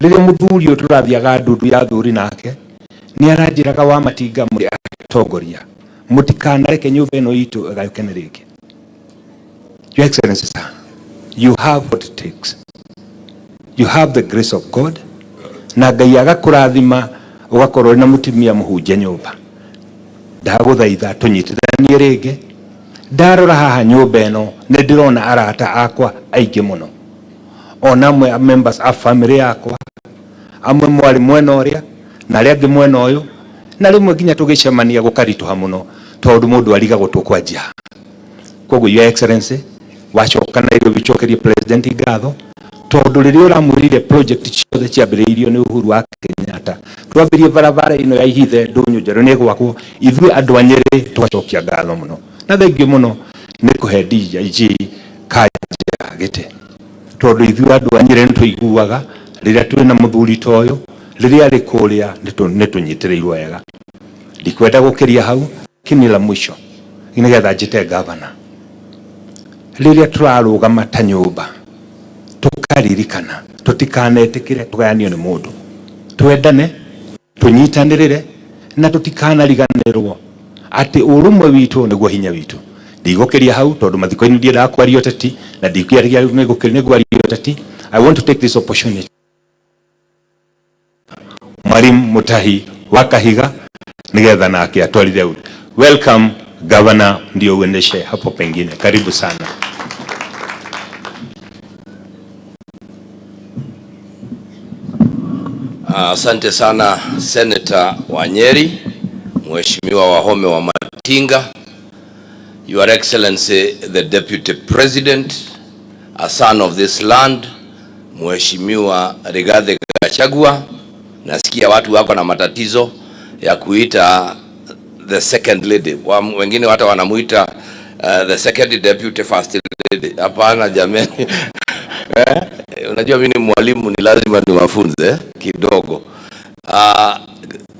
riria muthuri uyu turathiaga ndundu ya thuri nake ni aranjiraga wa matinga muri atongoria mutikanareke nyumba ino itu igayukene ringi. Your Excellency, sir, you have what it takes. You have the grace of God, na Ngai agakurathima ugakorwo na mutimia muhunje nyumba. Ndaguthaitha tunyitithanie ringi. Ndarora haha nyumba ino ni ndirona arata akwa aingi muno, ona mwe members of family yakwa, amwe mwari mwena uria na aria angi mwena uyu, na rimwe nginya tugicemania gukarituha muno tondu mundu arigagwo tukwa njia. Koguo Your Excellency, wacoka Nairobi cokerie president ngatho tondu riria uramurire project ciothe ciambiriirio ni Uhuru wa Kenyatta. Twambirie barabara ino ya ihithe ndunyu njeru ni gwakwo, ithuĩ andu a Nyeri twacokia ngatho muno, na thengio muno ni kuhe DIG kanja gite, tondu ithuĩ andu a Nyeri nituiguaga riria turi na muthuri toyo, riria ari kuria nitunyitirĩirwo wega. Ndikwenda gukiria hau kinila mwisho nigetha njite governor, riria turarugama ta nyumba tukaririkana tutikanetikire tugayanio ni mundu, twendane tunyitanirire na tutikanariganirwo ati urumwe witu niguo hinya witu. Ndigukiria hau tondu mathiko-ini ndienda kwaria uteti na ndikuyaria niguaria uteti. I want to take this opportunity. Mwalimu Mutahi wa Kahiga nigetha nake atwarithie. Welcome Governor, ndio uendeshe hapo pengine. Karibu sana. Asante sana Senator wa Nyeri, Mheshimiwa Wahome wa Matinga, Your Excellency the Deputy President, a son of this land, Mheshimiwa Rigathi Gachagua. Nasikia watu wako na matatizo ya kuita the second lady. Wengine hata wanamuita the second deputy first lady. Hapana jamani. Unajua mimi ni mwalimu, ni lazima niwafunze kidogo.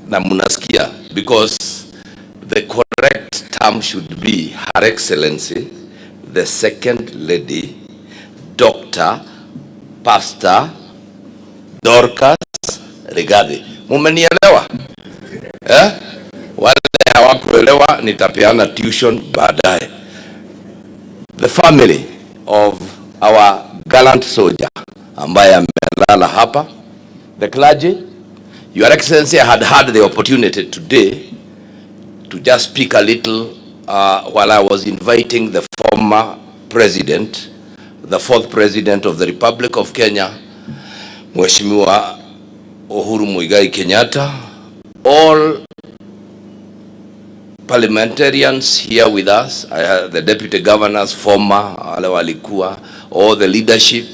Na mnasikia, because the correct term should be Her Excellency the Second Lady Dr. Pastor Dorcas Rigathi. Mumenielewa? Wale hawakuelewa nitapeana tuition baadaye. The family of our gallant soldier ambaye amelala hapa, the clergy, Your Excellency, I had the opportunity today to just speak a little while I was inviting the former president, the fourth president of the Republic of Kenya, Mheshimiwa Uhuru Kenyatta, all parliamentarians here with us, the deputy governors, former, wale walikuwa, all the leadership,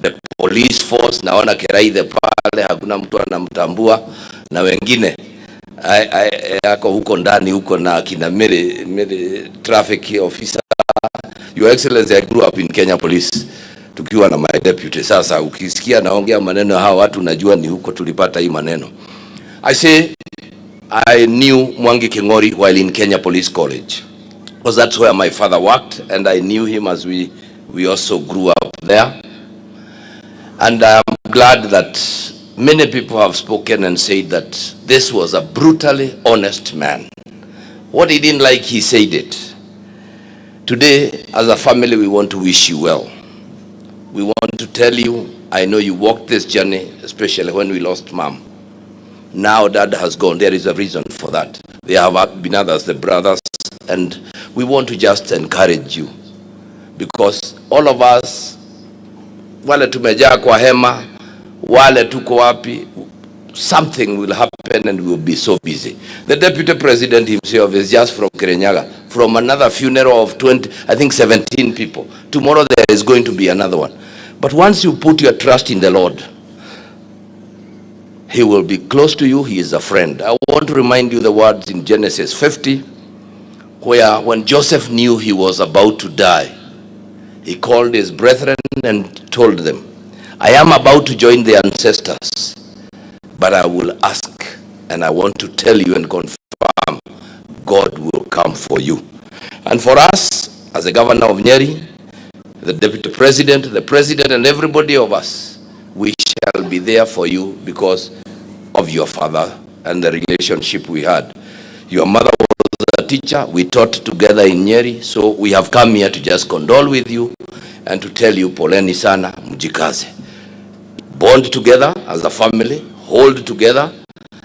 the police force, naona Kiraithe pale, hakuna mtu anamtambua, na wengine. yako huko ndani huko na kina Mary traffic officer. Your Excellency, I grew up in Kenya Police tukiwa na my deputy. Sasa ukisikia naongea maneno hawa watu najua ni huko tulipata hii maneno. I say I knew Mwangi Kingori while in Kenya Police College, because that's where my father worked, and I knew him as we also grew up there. And I'm glad that many people have spoken and said that this was a brutally honest man. What he didn't like, he said it. Today, as a family, we want to wish you well. We want to tell you, I know you walked this journey, especially when we lost Mom. Now Dad has gone. There is a reason for that. There have been others, the brothers, and we want to just encourage you, because all of us, wale tumejaa kwa hema, wale tuko wapi, something will happen and we will be so busy. The Deputy President himself is just from Kirinyaga, from another funeral of 17 people. Tomorrow there is going to be another one. But once you put your trust in the Lord, He will be close to you. He is a friend. I want to remind you the words in Genesis 50, where when Joseph knew he was about to die, he called his brethren and told them, I am about to join the ancestors, but I will ask, and I want to tell you and confirm, God will come for you. And for us, as the governor of Nyeri, the deputy president, the president, and everybody of us, we shall be there for you because of your father and the relationship we had. Your mother was a teacher. We taught together in Nyeri, so we have come here to just condole with you and to tell you, poleni sana, mjikaze. Bond together as a family, hold together,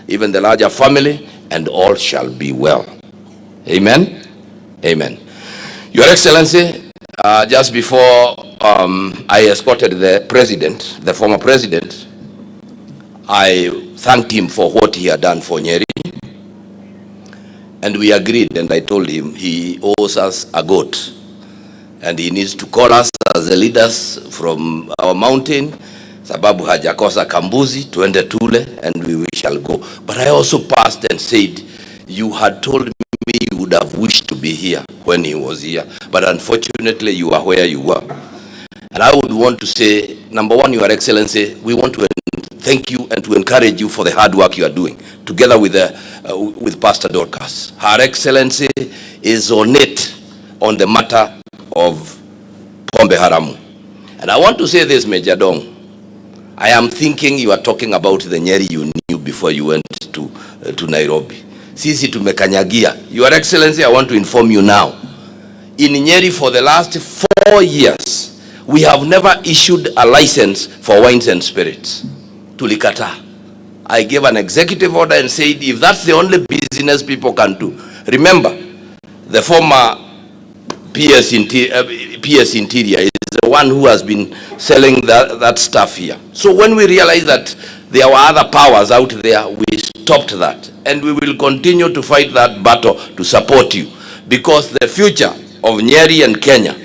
even the larger family, and all shall be well. Amen? Amen. Your Excellency, just before I escorted the president, the former president, I thanked him for what he had done for Nyeri. And we agreed, and I told him he owes us a goat. And he needs to call us as the leaders from our mountain, sababu hajakosa kambuzi, tuende tule, and we shall go. But I also passed and said, you had told me you would have wished to be here when he was here. But unfortunately, you are where you were. And I would want to say, number one, Your Excellency, we want to thank you and to encourage you for the hard work you are doing, together with Pastor Dorcas. Her Excellency is on it on the matter of Pombe Haramu. And I want to say this, Major Dong. I am thinking you are talking about the Nyeri you knew before you went to Nairobi. Sisi tumekanyagia. Your Excellency, I want to inform you now. In Nyeri for the last 4 years, we have never issued a license for wines and spirits. Tulikata. I gave an executive order and said, if that's the only business people can do. Remember, the former PS Interior is the one who has been selling that stuff here. So when we realized that there were other powers out there, we stopped that. And we will continue to fight that battle to support you. Because the future of Nyeri and Kenya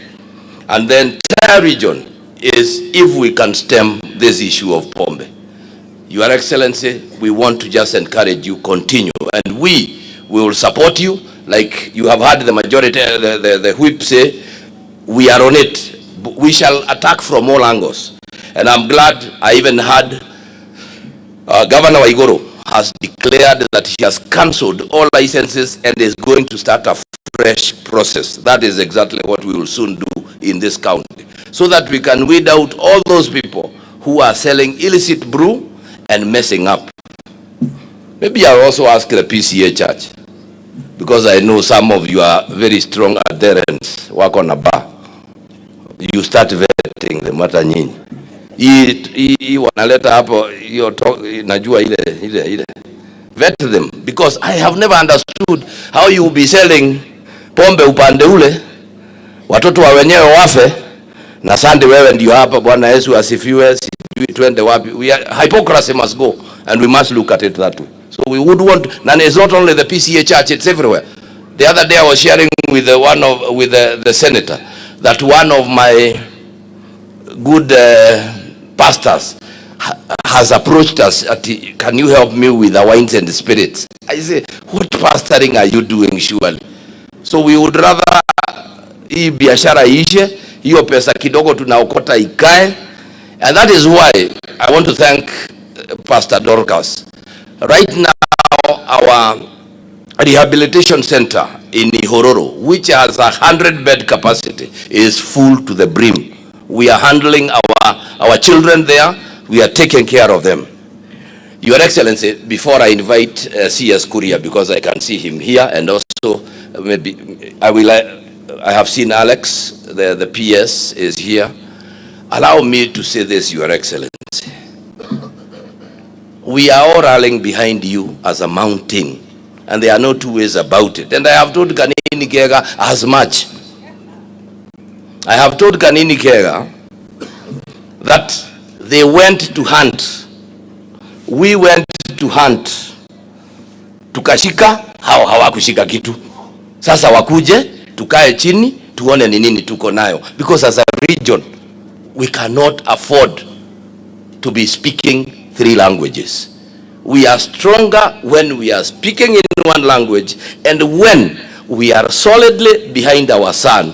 and the entire region is if we can stem this issue of Pombe. Your Excellency, we want to just encourage you, continue. And we will support you. Like you have heard the majority, the whip say, we are on it. We shall attack from all angles. And I'm glad I even heard Governor Waiguru has declared that he has cancelled all licenses and is going to start a fresh process. That is exactly what we will soon do in this county, so that we can weed out all those people who are selling illicit brew and messing up. Maybe I'll also ask the PCA church, because I know some of you are very strong adherents, work on a bar. You start vetting the matter nyinyi. Hii wanaleta hapo, najua ile. Vet them, because I have never understood how you will be selling pombe upande ule, watoto wa wenyewe wafe, na Sunday wewe ndio hapa, Bwana Yesu asifiwe, sijui twende wapi. Hypocrisy must go, and we must look at it that way. So we would want, and it's not only the PCA church, it's everywhere. The other day I was sharing with the senator that one of my good pastors has approached us, can you help me with the wines and the spirits? I say, what pastoring are you doing surely? So we would rather hii biashara ishe, hiyo pesa kidogo tunaokota ikae. And that is why I want to thank Pastor Dorcas. Right now, our rehabilitation center in Ihororo, which has 100-bed capacity, is full to the brim. We are handling our children there. We are taking care of them. Your Excellency, before I invite CS Kuria, because I can see him here, and also maybe I have seen Alex, the PS is here. Allow me to say this, Your Excellency. We are all rallying behind you as a mountain, and there are no two ways about it. And I have told Kanini Kega as much. I have told Kanini Kega that they went to hunt. We went to hunt. Tukashika, hao hawakushika kitu. Sasa wakuje, tukae chini, tuone ni nini tuko nayo. Because as a region, we cannot afford to be speaking 3 languages. We are stronger when we are speaking in one language, and when we are solidly behind our son,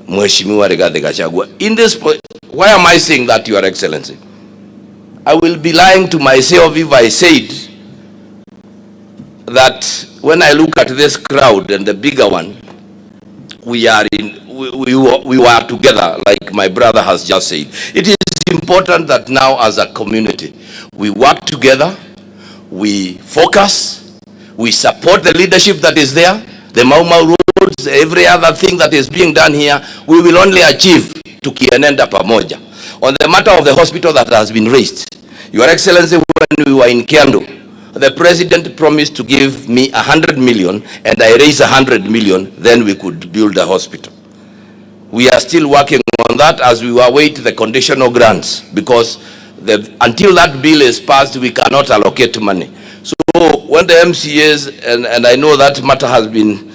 Mheshimiwa Rigathi Gachagua. In this point, why am I saying that, Your Excellency? I will be lying to myself if I said that when I look at this crowd and the bigger one, we were together, like my brother has just said. It is important that now as a community, we work together, we focus, we support the leadership that is there, the Mau Mau roads, every other thing that is being done here, we will only achieve tukienenda pamoja. On the matter of the hospital that has been raised, Your Excellency, when we were in Kiando, the President promised to give me 100 million, and I raised 100 million, then we could build a hospital. We are still working on that as we await the conditional grants, because until that bill is passed, we cannot allocate money. So when the MCAs, and I know that matter has been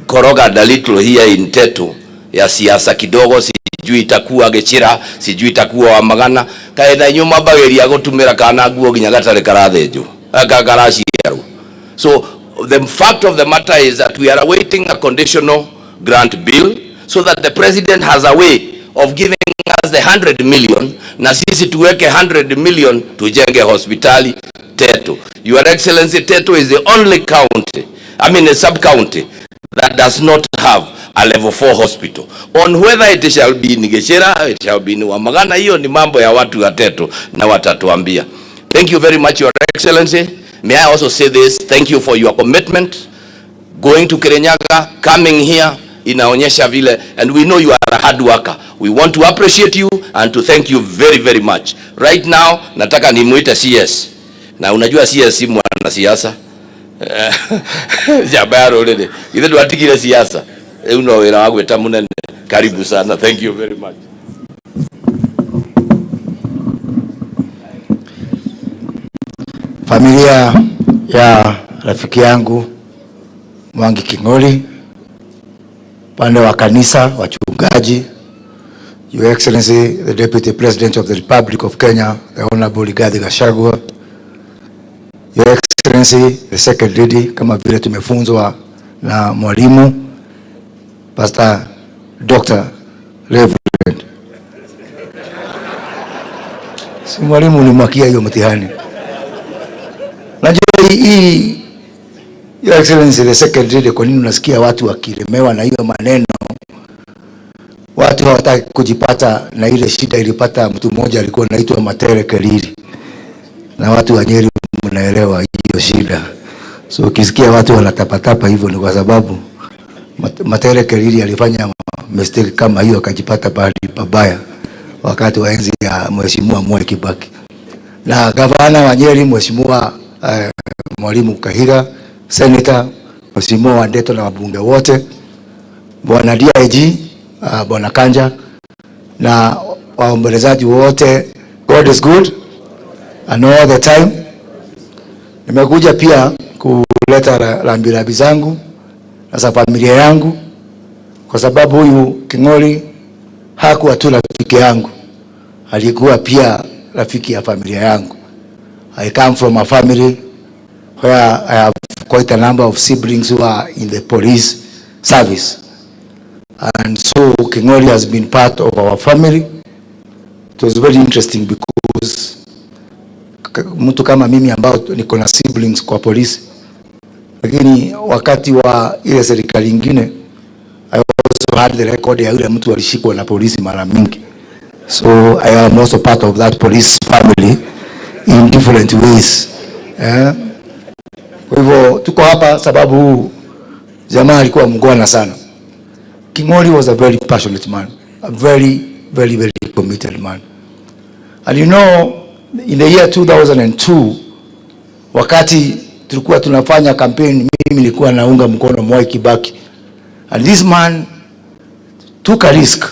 corroged a little here in Teto, ya siasa kidogo, sijui itakuwa Gechira, sijui itakuwa Wamagana, kaenda nyuma bageri ya gutumira kana guo ginya gatare karathejo garaciero. So the fact of the matter is that we are awaiting a conditional grant bill, so that the President has a way of giving us the 100 million, na sisi tuweke 100 million tujenge hospitali Teto. Your Excellency, Teto is the only county, a sub-county, that does not have a level 4 hospital. On whether it shall be in Gechera, it shall be in Wamagana, hiyo ni mambo ya watu wa Teto na watatuambia. Thank you very much, Your Excellency. May I also say this, thank you for your commitment. Going to Kirinyaga, coming here, inaonyesha vile, and we know you are a hard worker. We want to appreciate you and to thank you very, very much. Right now, nataka nimuite CS. Na unajua CS si mwana siasa. Jabaro lede. Ile tuatikile siasa. Uno wera wangu etamunene. Karibu sana. Thank you very much. Familia ya rafiki yangu Mwangi King'ori, pande wa kanisa, wachungaji, Your Excellency, the Deputy President of the Republic of Kenya, the Honorable Rigathi Gachagua, Your Excellency, the Second Lady, kama vile tumefunzwa na mwalimu, Pastor Dr. Reverend. Si mwalimu ulimwakia hiyo mtihani. Najua hii, Your Excellency, the Second Lady, kwa nini unasikia watu wakilemewa na hiyo maneno? Watu hawataki kujipata na ile shida ilipata mtu mmoja alikuwa anaitwa Matere Keriri. Na watu wa Nyeri mnaelewa hiyo shida. So ukisikia watu wanatapatapa hivyo ni kwa sababu Matere Keriri alifanya mistake kama hiyo, akajipata pahali pabaya wakati wa enzi ya Mheshimiwa Mwai Kibaki. Na gavana wa Nyeri Mheshimiwa Mwalimu Kahira, Senator Mheshimiwa Wandeto na wabunge wote, Bwana DIG, Bwana Kanja na waombolezaji wote, God is good and all the time. Nimekuja pia kuleta rambirambi zangu na za familia yangu, kwa sababu huyu King'ori hakuwa tu rafiki yangu, alikuwa pia rafiki ya familia yangu. I come from a family where I have quite a number of siblings who are in the police service. And so King'ori has been part of our family. It was very interesting because mtu kama mimi ambao niko na siblings kwa polisi, lakini wakati wa ile serikali nyingine I also had the record ya yule mtu alishikwa na polisi mara mingi. So I am also part of that police family in different ways. Kwa hivyo tuko hapa sababu jamaa alikuwa mngwana sana. King'ori was a very passionate man, a very, very, very committed man. And you know, in the year 2002, wakati tulikuwa tunafanya campaign, mimi nilikuwa naunga mkono Mwai Kibaki. And this man took a risk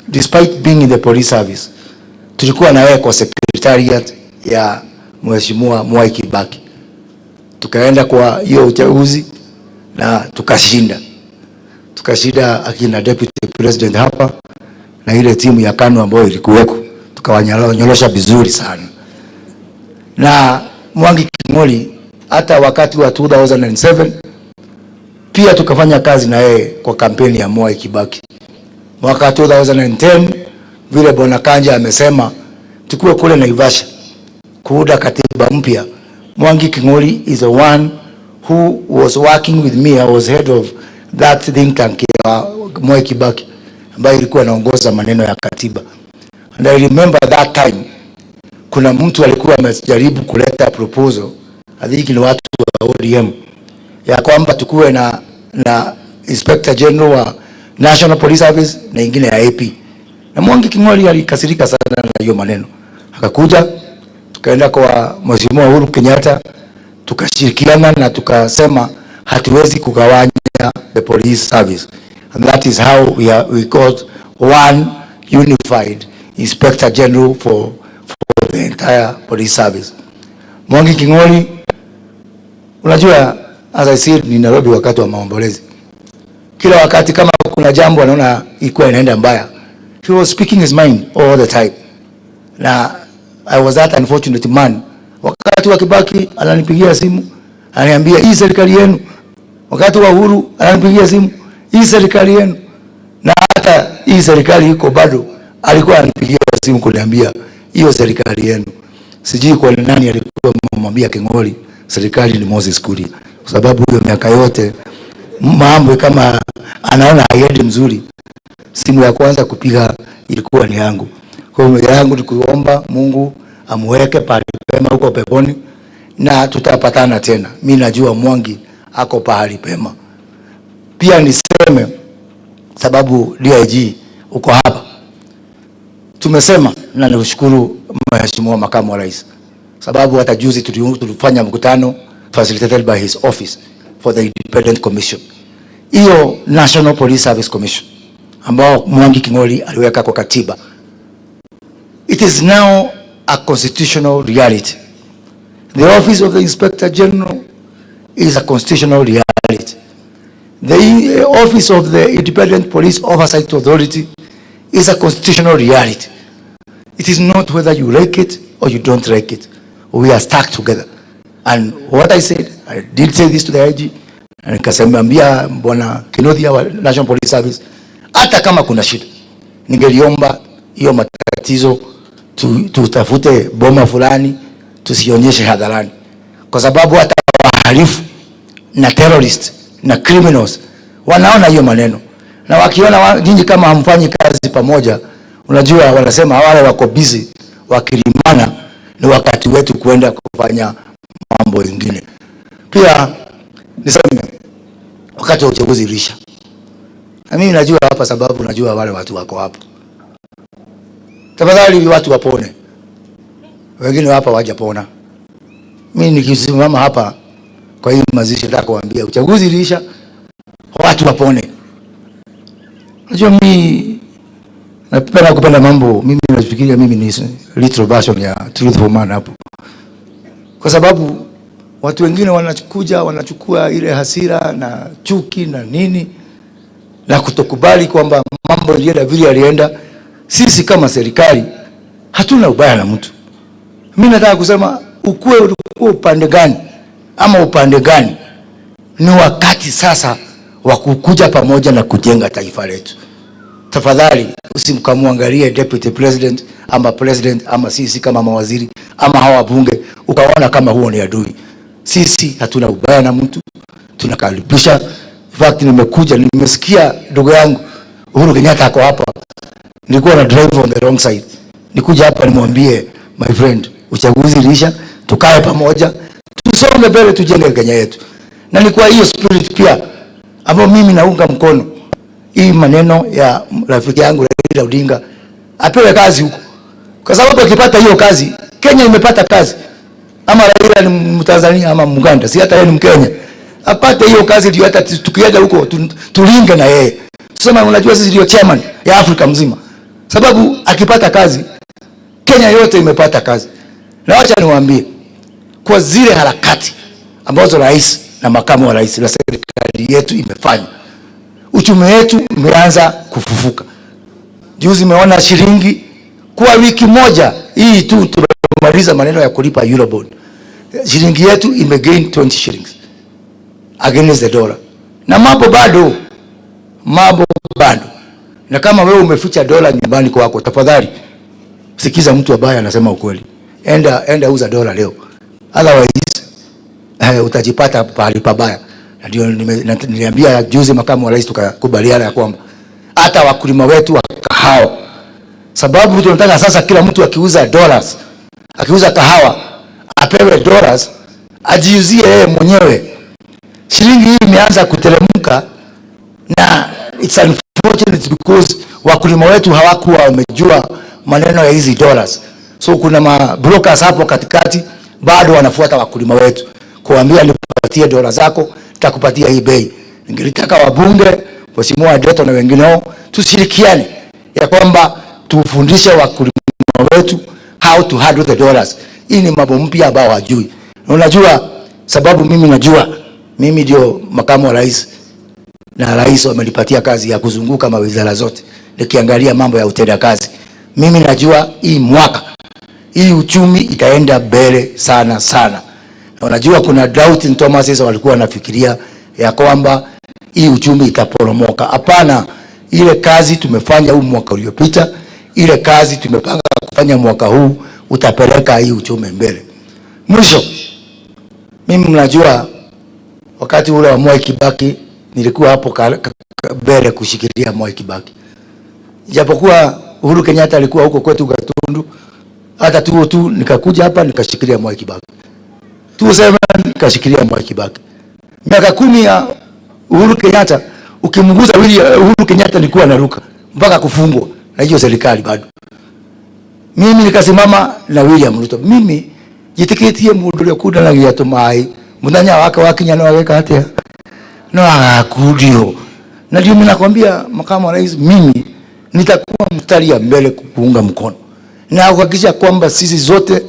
despite being in the police service. Tulikuwa na yeye kwa secretariat ya Mheshimiwa Mwai Kibaki. Tukaenda kwa hiyo uchaguzi na tukashinda. Tukashinda akina deputy president hapa na ile timu ya KANU ambayo ilikuweko. Tukawanyolosha vizuri sana. Na Mwangi King'ori hata wakati wa 2007 pia tukafanya kazi na yeye kwa kampeni ya Mwai Kibaki. Mwaka 2010 vile Bwana Kanja amesema tukue kule Naivasha kuunda katiba mpya. Mwangi King'ori is the one who was working with me. I was head of that think tank ya Mwai Kibaki ambayo ilikuwa inaongoza maneno ya katiba. And I remember that time kuna mtu alikuwa amejaribu kuleta proposal, I think ni watu wa ODM, ya kwamba tukue na Inspector General wa National Police Service na ingine ya AP. Na Mwangi King'ori alikasirika sana na hiyo maneno. Akakuja, tukaenda kwa Mheshimiwa Uhuru Kenyatta, tukashirikiana na tukasema hatuwezi kugawanya the police service. And that is how we got one unified Inspector General for the entire police service. Mwangi King'ori, unajua, as I said, ni Nairobi wakati wa maombolezi. Kila wakati kama kuna jambo anaona ilikuwa inaenda mbaya, he was speaking his mind all the time. Na I was that unfortunate man. Wakati wa Kibaki ananipigia simu, ananiambia hii serikali yenu. Wakati wa Uhuru ananipigia simu, hii serikali yenu. Na hata hii serikali iko bado alikuwa ananipigia simu kuniambia hiyo serikali yenu. Sijui kwa nani alikuwa amemwambia King'ori serikali ni Moses Kuria, kwa sababu hiyo miaka yote mambo kama anaona haiendi mzuri. Simu ya kwanza kupiga ilikuwa ni yangu. Kwa hiyo yangu ni kuomba Mungu amweke pahali pema huko peponi na tutapatana tena. Mimi najua Mwangi ako pahali pema. Pia niseme sababu DIG uko hapa. Tumesema na nikushukuru Mheshimiwa Makamu wa Rais, sababu hata juzi tulifanya mkutano facilitated by his office for the Independent Commission. Hiyo National Police Service Commission ambao Mwangi King'ori aliweka kwa katiba. It is now a constitutional reality. The office of the Inspector General is a constitutional reality. The office of the Independent Police Oversight Authority is a constitutional reality. It is not whether you like it or you don't like it. We are stuck together. And what I said, I did say this to the IG, and nikasemambia Bwana Kinothia wa National Police Service, hata kama kuna shida, ningeliomba hiyo matatizo tutafute boma fulani, tusionyeshe hadharani. Kwa sababu hata wahalifu na terrorist na criminals wanaona hiyo maneno. Na wakiona nyinyi kama hamfanyi kazi pamoja, unajua wanasema wale wako busy wakilimana, ni wakati wetu kuenda kufanya mambo mengine. Pia niseme wakati wa uchaguzi ilisha. Na mimi najua hapa sababu najua wale watu wako hapa. Tafadhali watu wapone. Wengine hapa hawajapona. Mimi nikisimama hapa kwa hii mazishi nataka kuambia uchaguzi ilisha, watu wapone. Najua mimi napenda kupenda mambo, mimi nafikiria mimi ni little version ya Truthful Man hapo. Kwa sababu watu wengine wanachukua ile hasira na chuki na nini na kutokubali kwamba mambo yalienda vile yalienda. Sisi kama serikali hatuna ubaya na mtu. Mimi nataka kusema ukue ulikuwa upande gani, ama upande gani, ni wakati sasa wa kukuja pamoja na kujenga taifa letu. Tafadhali usimkamwangalie deputy president ama sisi kama mawaziri ama hawa bunge ukaona kama huo ni adui. Sisi hatuna ubaya na mtu, tunakaribisha. In fact nimesikia ndugu yangu Uhuru Kenyatta ako hapa, nilikuwa na drive on the wrong side, nikuja hapa nimwambie my friend, uchaguzi lisha, tukae pamoja, tusonge mbele, tujenge Kenya yetu. Na ni kwa hiyo spirit pia ambao mimi naunga mkono hii maneno ya rafiki yangu Raila Odinga apewe kazi huko, kwa sababu akipata hiyo kazi Kenya imepata kazi. Ama Raila ni Mtanzania ama Muganda, si hata yeye ni Mkenya, apate hiyo kazi ndio hata tukienda huko tulinge na yeye, tuseme unajua sisi ndio chairman ya Afrika mzima, sababu akipata kazi Kenya yote imepata kazi. Na wacha niwaambie, kwa zile harakati ambazo rais na makamu wa rais na serikali yetu imefanya, uchumi wetu umeanza kufufuka. Juzi umeona shilingi kwa wiki moja hii tu tumemaliza maneno ya kulipa Eurobond, shilingi yetu imegain 20 shillings against the dollar. Na mambo bado. Na kama wewe umeficha dola nyumbani kwako, tafadhali sikiza mtu ambaye anasema ukweli. Enda uza dola leo, otherwise utajipata pahali pabaya. Ndio niliambia juzi makamu wa rais, tukakubaliana ya kwamba hata wakulima wetu wa kahawa, sababu tunataka sasa kila mtu akiuza dollars, akiuza kahawa apewe dollars, ajiuzie yeye mwenyewe. Shilingi hii imeanza kuteremka na it's unfortunate because wakulima wetu hawakuwa wamejua maneno ya hizi dollars. So kuna brokers hapo katikati bado wanafuata wakulima wetu kuambia nipatie dola zako, tutakupatia hii bei. Ningelitaka wabunge, Mheshimiwa Adeto na wengineo tushirikiane ya kwamba tufundishe wakulima wetu how to handle the dollars. Hii ni mambo mpya ambao hawajui. Unajua sababu mimi ndio makamu wa rais na rais amenipatia kazi ya kuzunguka mawizara zote nikiangalia mambo ya utenda kazi. Mimi najua hii mwaka hii uchumi itaenda mbele sana. Na unajua kuna drought in Thomas walikuwa wanafikiria ya kwamba hii uchumi itaporomoka. Hapana, ile kazi tumefanya huu mwaka uliopita, ile kazi tumepanga kufanya mwaka huu utapeleka hii uchumi mbele. Mwisho, mimi mnajua wakati ule wa Mwai Kibaki nilikuwa hapo mbele kushikilia Mwai Kibaki. Japokuwa Uhuru Kenyatta alikuwa huko kwetu Gatundu, hata tu nikakuja hapa nikashikilia Mwai Kibaki. 2007 nikashikilia Mwai Kibaki. Miaka 10 ya Uhuru Kenyatta, ukimguza Uhuru Kenyatta nilikuwa naruka mpaka kufungwa na hiyo serikali bado. Mimi nikasimama na William Ruto. Mimi jitikitie mundu lyo kuda na giato mai muthanya wake wakinya no ageka atia no akudio. Na ndio mimi nakwambia makamu wa rais, mimi nitakuwa mstari ya mbele kuunga mkono na kuhakikisha kwamba sisi zote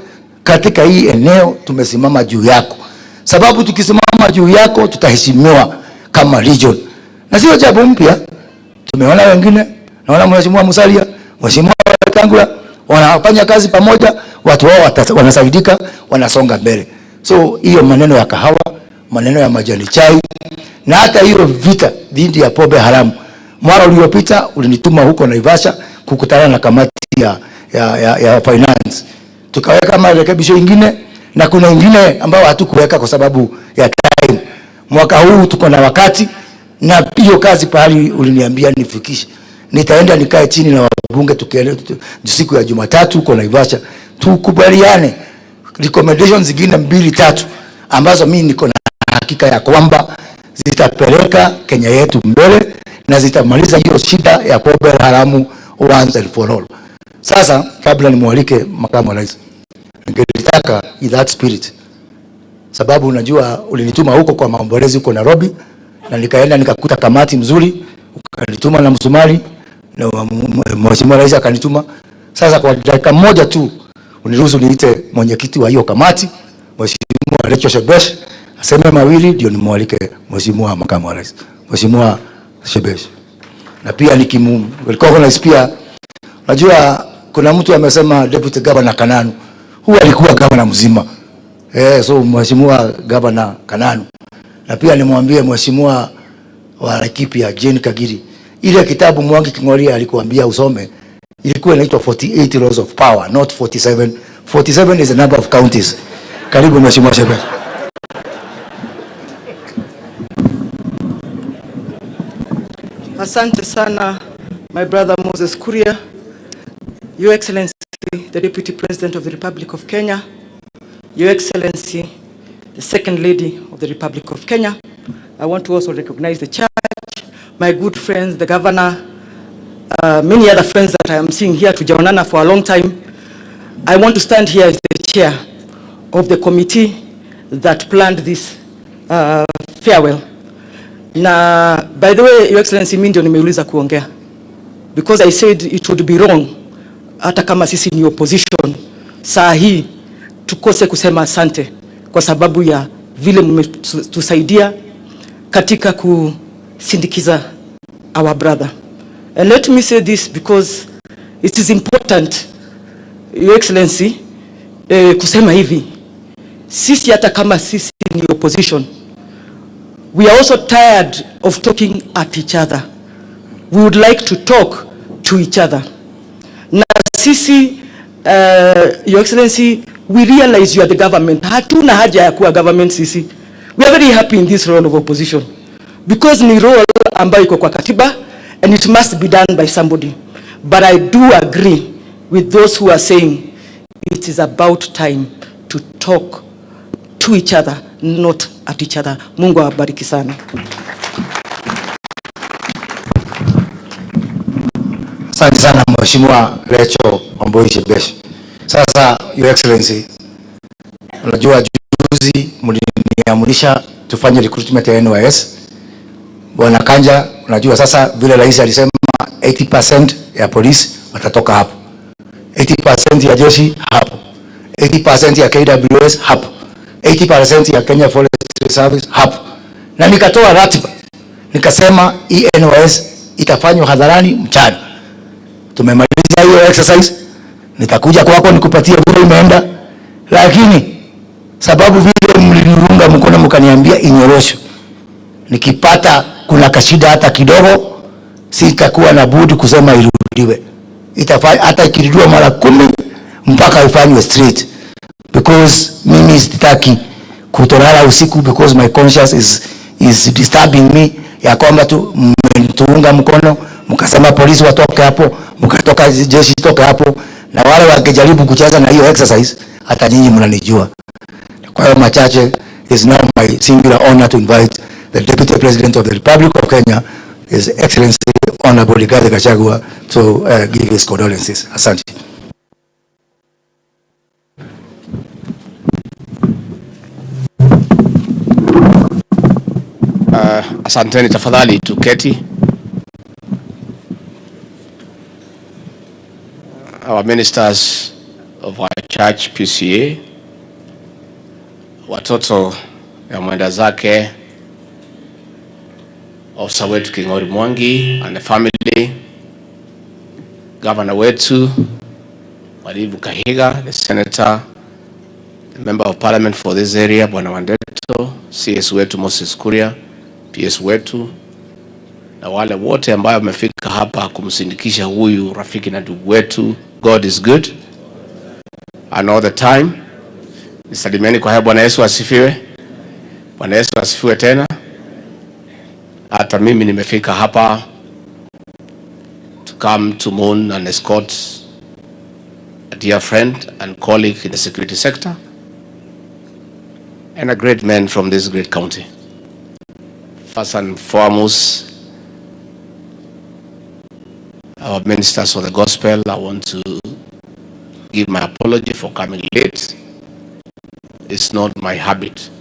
katika hii eneo tumesimama juu yako, sababu tukisimama juu yako tutaheshimiwa kama region. Na sio jambo mpya, tumeona wengine, naona Mheshimiwa Musalia, Mheshimiwa Kangula wanafanya kazi pamoja, watu wao wanasaidika, wanasonga mbele. So hiyo maneno ya kahawa, maneno ya majani chai, na hata hiyo vita dhidi ya pombe haramu, mwaka uliopita ulinituma huko Naivasha kukutana na kamati ya finance, tukaweka marekebisho ingine na kuna ingine ambao hatukuweka kwa sababu ya time. Mwaka huu tuko na wakati, na hiyo kazi pahali uliniambia nifikishe, nitaenda nikae chini na wabunge tukienda siku ya Jumatatu huko Naivasha, tukubaliane recommendations zingine 2-3 ambazo mimi niko na hakika ya kwamba zitapeleka Kenya yetu mbele na zitamaliza hiyo shida ya pombe haramu once and for all. Sasa kabla nimwalike makamu wa rais, ningetaka in that spirit, sababu unajua ulinituma huko kwa maombolezi huko Nairobi, na nikaenda nikakuta kamati mzuri, ukanituma na Msumali na Mheshimiwa rais akanituma. Sasa kwa dakika moja tu uniruhusu niite mwenyekiti wa hiyo kamati, Mheshimiwa Rachel Shebesh, aseme mawili ndio nimwalike Mheshimiwa makamu wa rais. Mheshimiwa Shebesh. Na pia recognize pia, unajua kuna mtu amesema deputy governor Kananu, huwa alikuwa governor mzima. So Mheshimiwa Governor Kananu, na pia nimwambie Mheshimiwa wa Laikipia Jane Kagiri, ile kitabu Mwangi King'ori alikuambia usome ilikuwa inaitwa 48 Laws of Power, not 47. 47 is the number of counties. Karibu Mheshimiwa Shebesh. Asante sana, my brother Moses Kuria, Your Excellency, the Deputy President of the Republic of Kenya, Your Excellency, the Second Lady of the Republic of Kenya. I want to also recognize the church, my good friends, the governor, many other friends that I am seeing here to Jawanana for a long time. I want to stand here as the chair of the committee that planned this farewell. Na, by the way, Your Excellency, mimi ndio nimeuliza kuongea, because I said it would be wrong hata kama sisi ni opposition saa hii tukose kusema asante kwa sababu ya vile mmetusaidia katika kusindikiza our brother. And let me say this because it is important, Your Excellency, kusema hivi, sisi hata kama sisi ni opposition, we are also tired of talking at each other. We would like to talk to each other. Na sisi, Your Excellency, we realize you are the government. Hatuna haja ya kuwa government sisi. We are very happy in this role of opposition. Because ni role ambayo iko kwa katiba and it must be done by somebody. But I do agree with those who are saying it is about time to talk to each other, not at each other. Mungu awabariki sana. Asante sana Mheshimiwa Rachel Wambui Shebesh. Sasa Your Excellency, unajua juzi mliniamurisha tufanye recruitment ya NYS. Bwana Kanja, unajua sasa vile rais alisema 80% ya polisi watatoka hapo, 80% ya jeshi hapo, 80% ya KWS hapo, 80% ya Kenya Forestry Service hapo. Na nikatoa ratiba, nikasema NYS itafanywa hadharani mchana. Tumemaliza hiyo exercise, nitakuja kwako nikupatie vile imeenda, lakini sababu vile mliniunga mkono mkaniambia inyorosho, nikipata kuna kashida hata kidogo sitakuwa na budi kusema irudiwe. Itafanya hata ikirudiwa mara 10 mpaka ifanywe straight, because mimi sitaki kutolala usiku, because my conscience is disturbing me ya kwamba tuunga mkono mkasema polisi watoke hapo, mkatoka jeshi toke hapo, na wale wakijaribu kucheza na hiyo exercise hata nyinyi mnanijua. Kwa hiyo machache, is now my singular honor to invite the Deputy President of the Republic of Kenya, His Excellency Honorable Rigathi Gachagua, to give his condolences. Asante. Asanteni, tafadhali tuketi. Our ministers of our church PCA, watoto ya mwenda zake, ofisa wetu King'ori Mwangi and the family, governor wetu Mwalimu Kahiga, the senator, the member of parliament for this area Bwana Wandeto, CS wetu Moses Kuria, PS wetu, na wale wote ambao wamefika hapa kumsindikisha huyu rafiki na ndugu wetu. God is good and all the time. Nisalimieni kwa Bwana Yesu asifiwe. Bwana Yesu asifiwe tena. Hata mimi nimefika hapa to come to mourn and escort a dear friend and colleague in the security sector and a great man from this great county. First and foremost, our ministers of the gospel, I want to give my apology for coming late. It's not my habit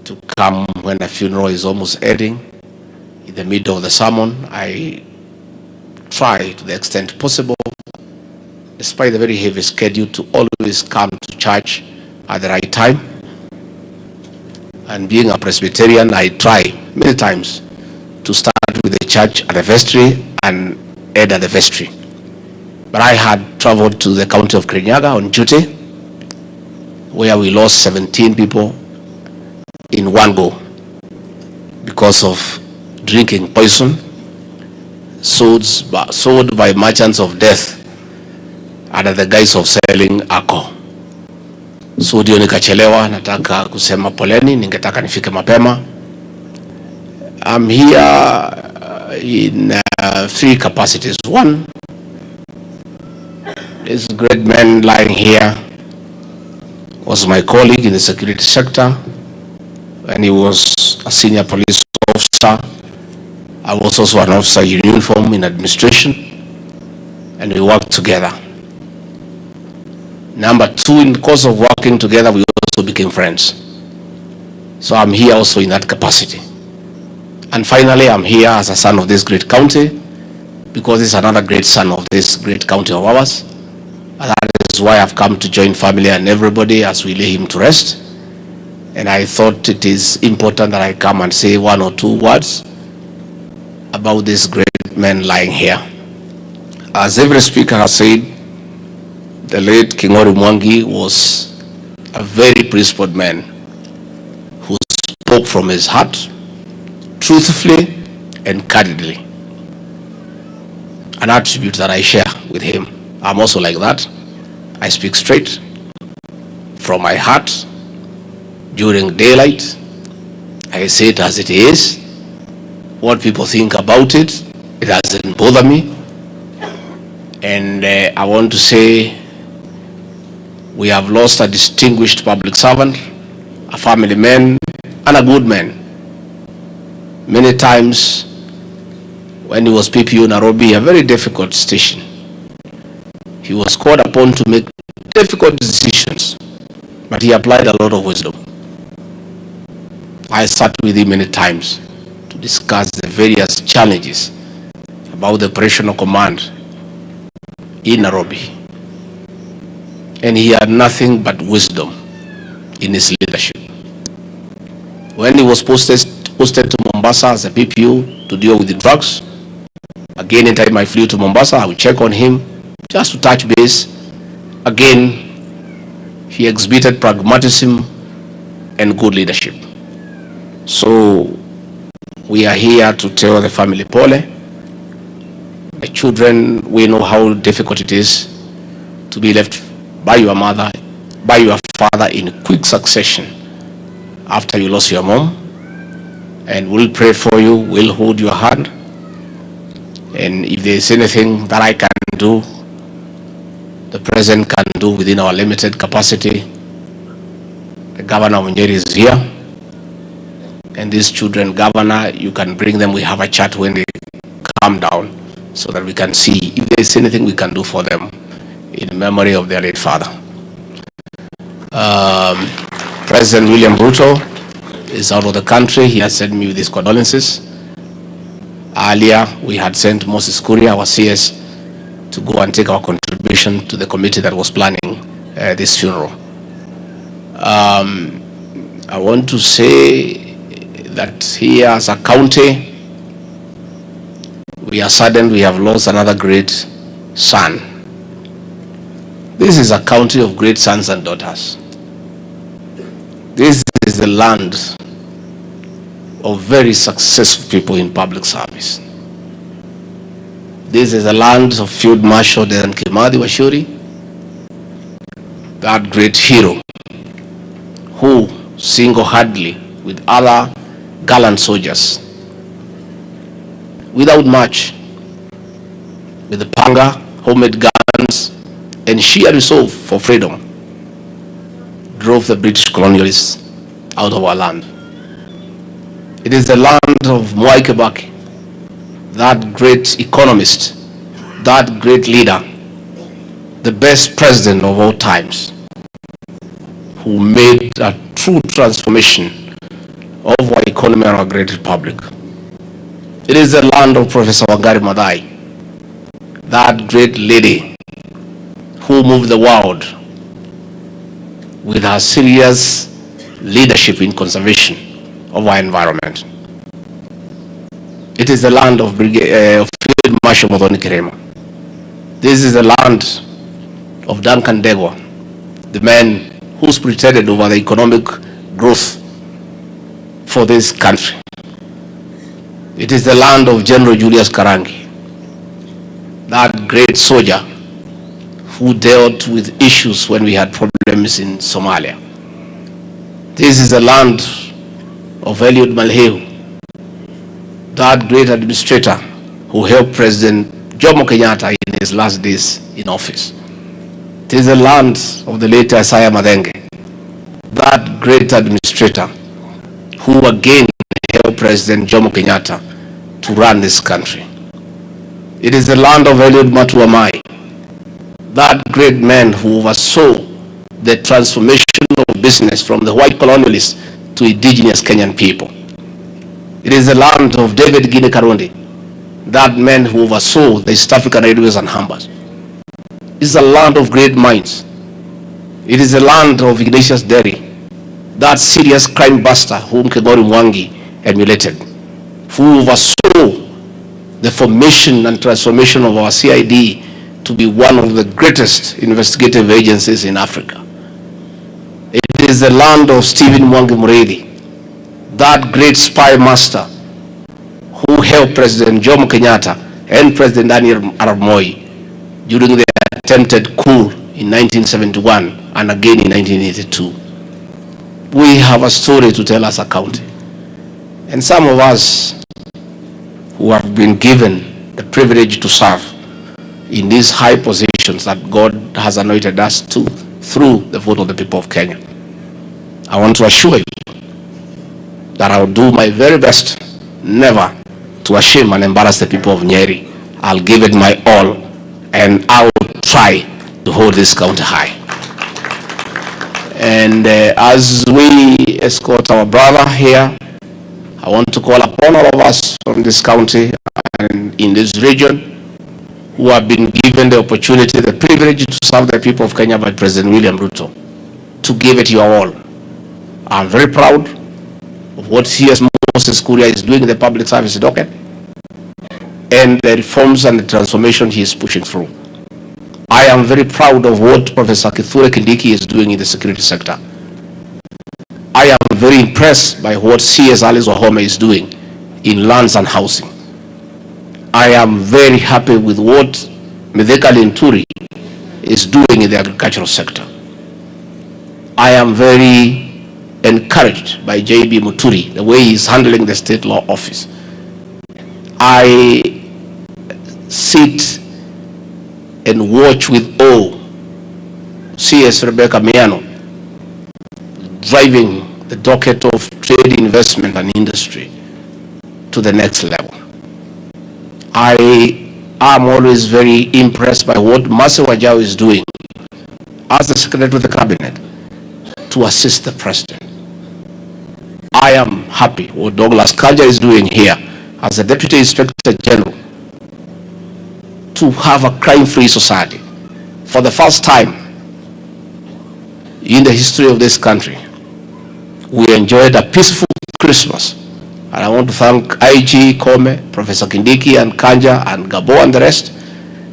to come when a funeral is almost ending. In the middle of the sermon, I try to the extent possible, despite the very heavy schedule, to always come to church at the right time. And being a Presbyterian, I try many times to start with the church at the vestry and end at the vestry. But I had traveled to the county of Kirinyaga on duty, where we lost 17 people in one go because of drinking poison sold by merchants of death under the guise of selling alcohol. So ndio nikachelewa, nataka kusema poleni, ningetaka nifike mapema. I'm here in three capacities. One, this great man lying here was my colleague in the security sector, and he was a senior police officer. I was also an officer in uniform in administration, and we worked together. Number two, in the course of working together, we also became friends. So I'm here also in that capacity. And finally, I'm here as a son of this great county, because it's another great son of this great county of ours. And that is why I've come to join family and everybody as we lay him to rest. And I thought it is important that I come and say one or two words about this great man lying here. As every speaker has said, the late Mwangi was a very principled man who spoke from his heart, truthfully and candidly. An attribute that I share with him. I'm also like that. I speak straight from my heart during daylight. I say it as it is. What people think about it, it doesn't bother me. And I want to say we have lost a distinguished public servant, a family man, and a good man. Many times when he was PPU Nairobi, a very difficult station, he was called upon to make difficult decisions, but he applied a lot of wisdom. I sat with him many times to discuss the various challenges about the operational command in Nairobi. And he had nothing but wisdom in his leadership. When he was posted to Mombasa as a PPU to deal with the drugs, again, anytime I flew to Mombasa, I would check on him just to touch base. Again, he exhibited pragmatism and good leadership. So we are here to tell the family pole. The children, we know how difficult it is to be left by your mother, by your father in quick succession after you lost your mom. And we'll pray for you, we'll hold your hand. And if there's anything that I can do, the president can do within our limited capacity, the governor of Nyeri is here. And these children, governor, you can bring them, we have a chat when they calm down so that we can see if there's anything we can do for them in memory of their late father. President William Ruto is out of the country. He has sent me with his condolences. Earlier, we had sent Moses Kuria, our CS, to go and take our contribution to the committee that was planning this funeral. I want to say that here as a county, we are saddened we have lost another great son. This is a country of great sons and daughters. This is the land of very successful people in public service. This is the land of Field Marshal Dedan Kimathi Washuri, that great hero who single-handedly with other gallant soldiers, without much, with the panga, homemade guns, and sheer resolve for freedom, drove the British colonialists out of our land. It is the land of Mwai Kibaki, that great economist, that great leader, the best president of all times, who made a true transformation of our economy and our great republic. It is the land of Professor Wangari Maathai, that great lady who moved the world with her serious leadership in conservation of our environment. It is the land of Field Marshal Muthoni Kirema. This is the land of Duncan Degwa, the man who's pretended over the economic growth for this country. It is the land of General Julius Karangi, that great soldier who dealt with issues when we had problems in Somalia. This is the land of Eliud Malheu, that great administrator who helped President Jomo Kenyatta in his last days in office. It is the land of the late Isaiah Madenge, that great administrator who again helped President Jomo Kenyatta to run this country. It is the land of Eliud Matuamai, that great man who oversaw the transformation of business from the white colonialists to indigenous Kenyan people. It is the land of David Gine Karundi, that man who oversaw the East African Railways and Hambas. It is a land of great minds. It is the land of Ignatius Derry, that serious crime buster whom Mwangi emulated, who oversaw the formation and transformation of our CID to be one of the greatest investigative agencies in Africa. It is the land of Stephen Mwangi Muredi, that great spy master who helped President Jomo Kenyatta and President Daniel Arap Moi during the attempted coup in 1971 and again in 1982. We have a story to tell as a county. And some of us who have been given the privilege to serve in these high positions that God has anointed us to through the vote of the people of Kenya, I want to assure you that I will do my very best never to shame and embarrass the people of Nyeri. I'll give it my all, and I will try to hold this county high. And as we escort our brother here, I want to call upon all of us from this county and in this region who have been given the opportunity, the privilege to serve the people of Kenya by President William Ruto, to give it your all. I'm very proud of what CS Moses Kuria is doing in the public service docket and the reforms and the transformation he is pushing through. I am very proud of what Professor Kithure Kindiki is doing in the security sector. I am very impressed by what CS Alice Wahome is doing in lands and housing. I am very happy with what Mithika Linturi is doing in the agricultural sector. I am very encouraged by JB Muturi, the way he is handling the state law office. I sit and watch with awe CS Rebecca Miano driving the docket of trade, investment and industry to the next level. I am always very impressed by what Mase Wajao is doing as the Secretary of the Cabinet to assist the President. I am happy what Douglas Kanja is doing here as the Deputy Inspector General to have a crime-free society. For the first time in the history of this country, we enjoyed a peaceful Christmas. And I want to thank IG, Kome, Professor Kindiki and Kanja and Gabo and the rest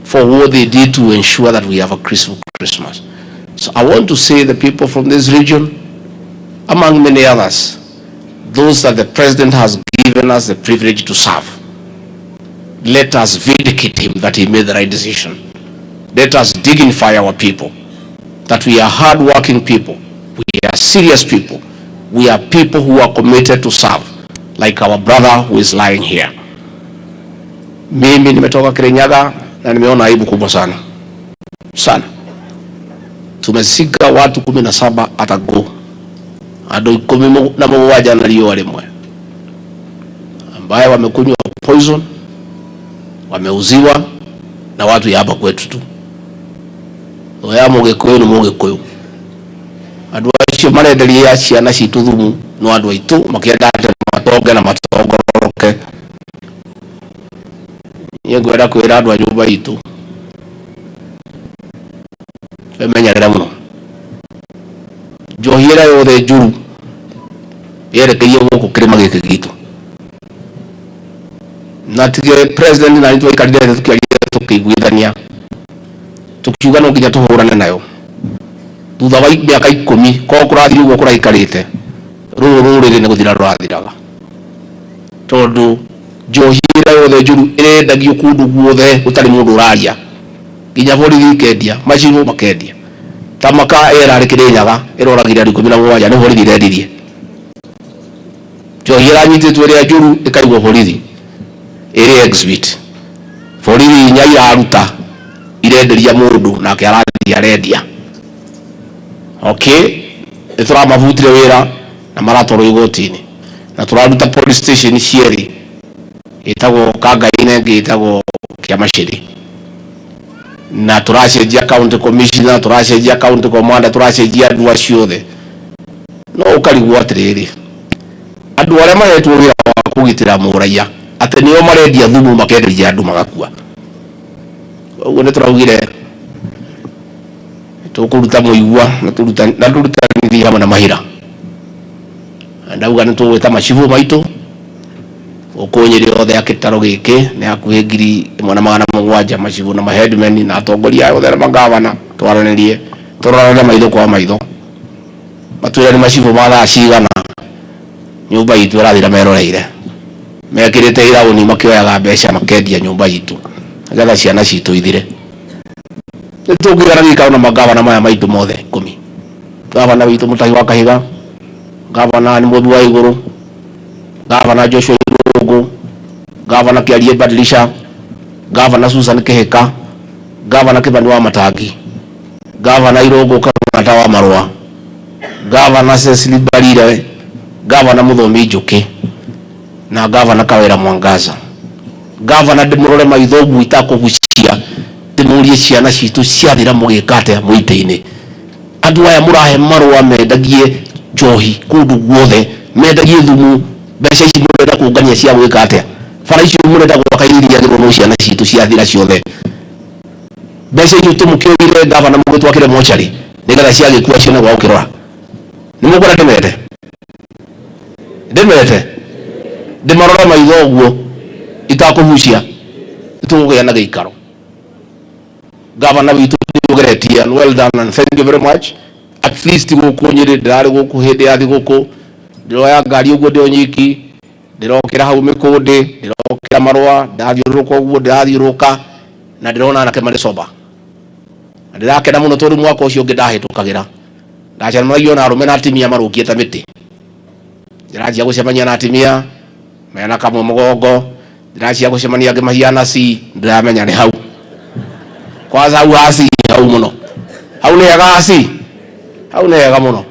for what they did to ensure that we have a peaceful Christmas. So I want to say the people from this region, among many others, those that the President has given us the privilege to serve, let us vindicate him that he made the right decision. Let us dignify our people, that we are hard-working people, we are serious people, we are people who are committed to serve, like our brother who is lying here. Mimi nimetoka Kirinyaga na nimeona aibu kubwa sana. Sana. Tumesika watu 17 atago. Ado 11 na lio wale mwe. Ambaye wamekunywa poison, wameuziwa na watu ya hapa kwetu tu. Oya Mugikuyu no Mugikuyu. Adu acio marenderia ciana citu thumu no andu aitu makienda matoge na matogoroke. Yegwera kwira andu a nyumba itu. Emenyerera muno. Njohira yothe njuru yerekeire guku kirima giki gitu. Na tige president na nitwa ikarire tukiaria tukiguithania tukiuga no nginya tuhurane nayo. thutha wa miaka 10 ko kurathira uguo kuraikarite rururi ni guthira rurathiraga tondu njohi ira yothe njuru irendagio kundu guothe utari mundu uraria nginya borithi kendia maciro makendia tamaka era Kirinyaga iroragira 17 ni borithi rendirie njohi iranyititwo ria njuru ikaigwo borithi iri exhibit borithi nya iraruta irenderia mundu nake arathi arendia okay itura mavutire wira na maratoro igotini na turaruta police station Nyeri itago Kagaine ngitago Kiamashiri na turacenjia county commissioner turacenjia county commander turacenjia andu aciothe no ukarigwo atiriri andu aria maretwo wira wa kugitira muraia ati nio marendia thumu makenderia andu magakua uguo ni turaugire tukuruta muigua na turutanithia hamwe na mahira ndauga ni tugwita macibu maitu ukunyiri othe akitaro giki ni akuhe 1,700 macibu na maheadmen na atongoria othe na magavana twaranirie turorane maitho kwa maitho matwira ni macibu mathaa cigana nyumba itu irathira meroreire mekirite irauni makioyaga mbeca makendia nyumba itu agatha ciana citu ithire nitugirana gikao na magavana maya maitu mothe 10 gavana witu Mutahi wa Kahiga gavana ni Mbobi wa Iguru gavana Joshua Irugu gavana Kiarie Badilisha gavana Susan Keheka gavana Kibani wa Matagi gavana Irogo Kamata wa Marua gavana Cecily Barire gavana Muthomi Njuki na gavana Kawira Mwangaza gavana ndimurore maithogu itakugucia ndimurie ciana citu ciathira mugikate muite-ini andu aya murahe marua mendagie njohi kundu guothe mendagie thumu mbeca ici murenda kungania cia gwikate bara icio murenda gwakairia girono ciana citu ciathira ciothe mbeca icio tumukiogire gavana mugitwakire mochari nigetha ciagikua ciana gwao kirora ni mugura ndemete ndimarora maithoguo itakuhucia tugugia na giikaro gavana witu ugeretia well done and thank you very much at least guku Nyeri ndirari guku hindi ya thiguku ndiroya ngari uguo ndio nyiki ndirokira hau mikundi ndirokira marua ndathiuruka uguo ndirathiuruka na ndirona anake mari soba ndirakena muno tondu mwaka ucio ngindahitukagira ndacemanagia na arume na atimia marukiete miti ndirathia gucemania na atimia mena kamwe mugongo ndirathia gucemania angi mahiana si ndiramenya ni hau kwanza hau hasi hau muno hau ne gasi hau ne ga muno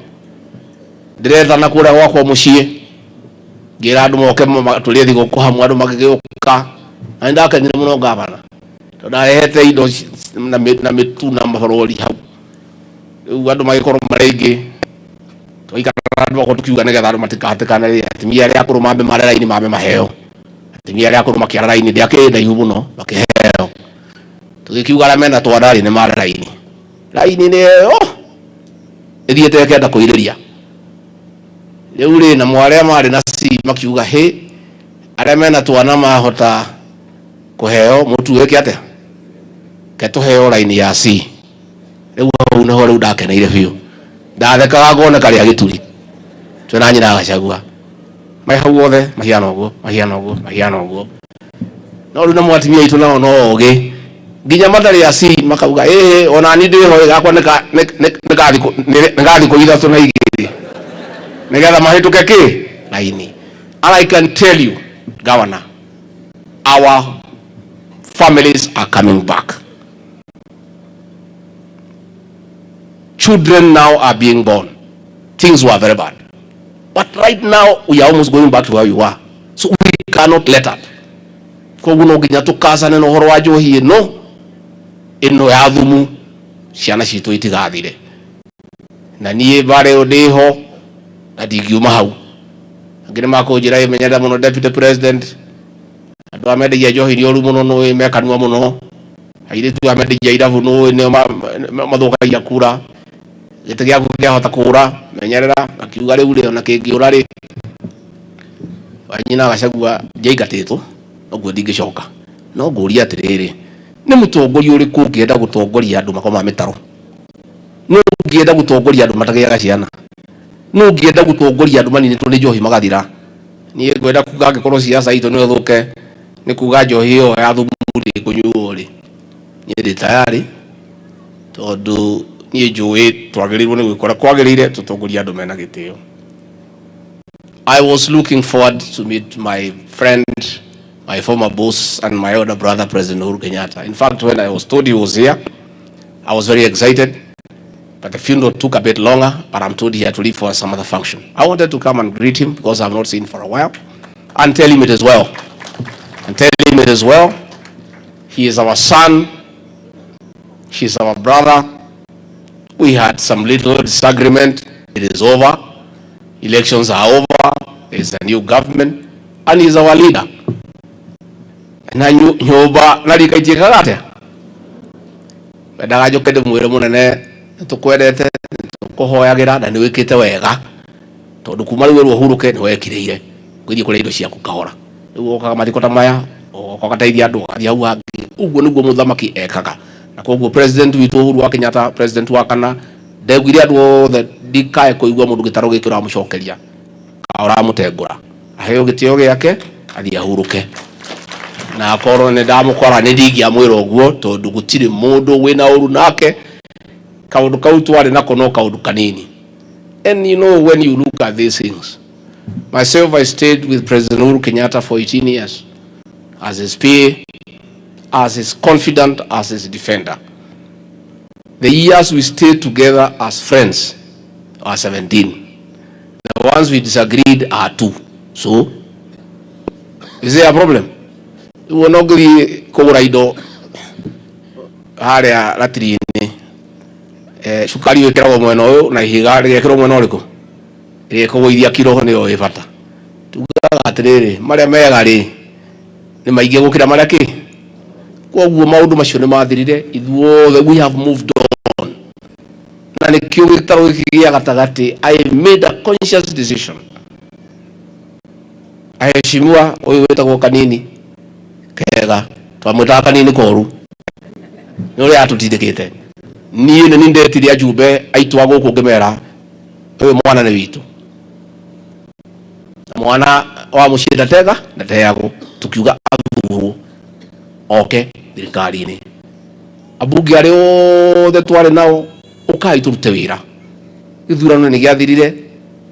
ndiretha na kura gwakwa mucie ngira andu moke tulithi guku hamwe andu magigiuka na ndakenire muno gavana to ndarehete indo na mitu na mabarori hau riu andu magikorwo maringi twaikara andu ako tukiuga nigetha andu matikahatikana ri atimia aria akuru mambe marera-ini mambe maheo atimia aria akuru makiarara-ini ndiakenda ihu muno makiheo tugikiuga ara mena twarari ni marera-ini raini ni yo ithiete kenda kuiriria riu ri na mwaria mari na si makiuga he aria mena twana mahota kuheo mutu weke atia ketuheo raini ya si riu hau naho riu ndakeneire biu ndathekaga ngona kari agituri twena nyina Gachagua mai hau othe mahiana uguo no riu na mwatimia itu nao no ogi nginya matari ya si makauga ona ni ndiho gakwa nikathi kuithatu na igiri nigetha mahituke ki laini. And I can tell you, Governor, our families are coming back. Children now are being born. Things were very bad, but right now we are almost going back to where we were, so we cannot let up. Koguno ginya tukasane no horo wa njohi no ino ya thumu ciana citu itigathire na nie bare ndiho na ndingiuma hau ngire makunjira imenyera muno deputy president andu amendegia njohi ni oru muno no mekanua muno airetu amendegia irabu no ne mathukagia kura gite gya hota kura menyerera akiuga riu ri ona kingiura ri wanyina Gachagua njaigatitwo oguo ndingicoka no nguria atiriri ni mutongoria uriku ngienda gutongoria andu makoma mitaro no ngienda gutongoria andu matagiaga ciana no ngienda gutongoria andu manini tu ni njohi magathira nie ngwenda kuga ngikorwo siasa itu ni uthuke ni kuga njohi iyo ya thumu ri kunyuo ri nie ndi tayari tondu nie njui twagirirwo ni gwikora kwagirire tutongoria andu mena gitio. I was looking forward to meet my friend, my former boss, and my older brother, President Uhuru Kenyatta. In fact, when I was told he was here, I was very excited. But the funeral took a bit longer, but I'm told he had to leave for some other function. I wanted to come and greet him because I've not seen him for a while, and tell him it as well. He is our son. He's our brother. We had some little disagreement. It is over. Elections are over. There's a new government, and he's our leader. Na nyoba nalika itikagate. Badaga jokede mwere munene tukwendete tukuhoyagira na ni wikite wega. Tondu kuma riwe Uhuru Kenyatta wekireire. Gwithie kuri indo cia kukahora. Riu okaga mathikota maya, okagateithia andu athi hau hangi. Uguo niguo muthamaki ekaga. Na koguo president witu Uhuru Kenyatta, president wa kana, ndegwire andu othe ndikae kuigua mundu gitaro gikira mucokeria. Kaora mutengura. Aheo gitio giake athi ahuruke. Na akorwo ni ndamukora ni ndingia mwira uguo tondu gutire mundu wina uru nake. Kaundu kau twari nako no kaundu kanini. And you know, when you look at these things, myself, I stayed with President Uhuru Kenyatta for 18 years as his PA, as his confidant, as his defender. The years we stayed together as friends are 17. The ones we disagreed are 2. So, is there a problem? We will not go kogura indo haria latrini shukari wekera mwena uyu na ihiga rigekero mwena uriku rigekugoithia kiroho ni yo ibata tugaga atiriri maria mega ri ni maingi gukira maria ki koguo maundu macio ni mathirire ithuothe we have moved on na ni kio gitaro gikia gatagati. I made a conscious decision. Aheshimiwa uyu wetagwo kanini kega twamwita kanini koru ni uri atutindikite nie ni ndetire ajumbe aitwa guku ngimera uyu mwana ni witu mwana wa mushida tega na teyago tukiuga athuru oke thirikari-ini abunge ari othe twari nao ukai turute wira ithurano ni giathirire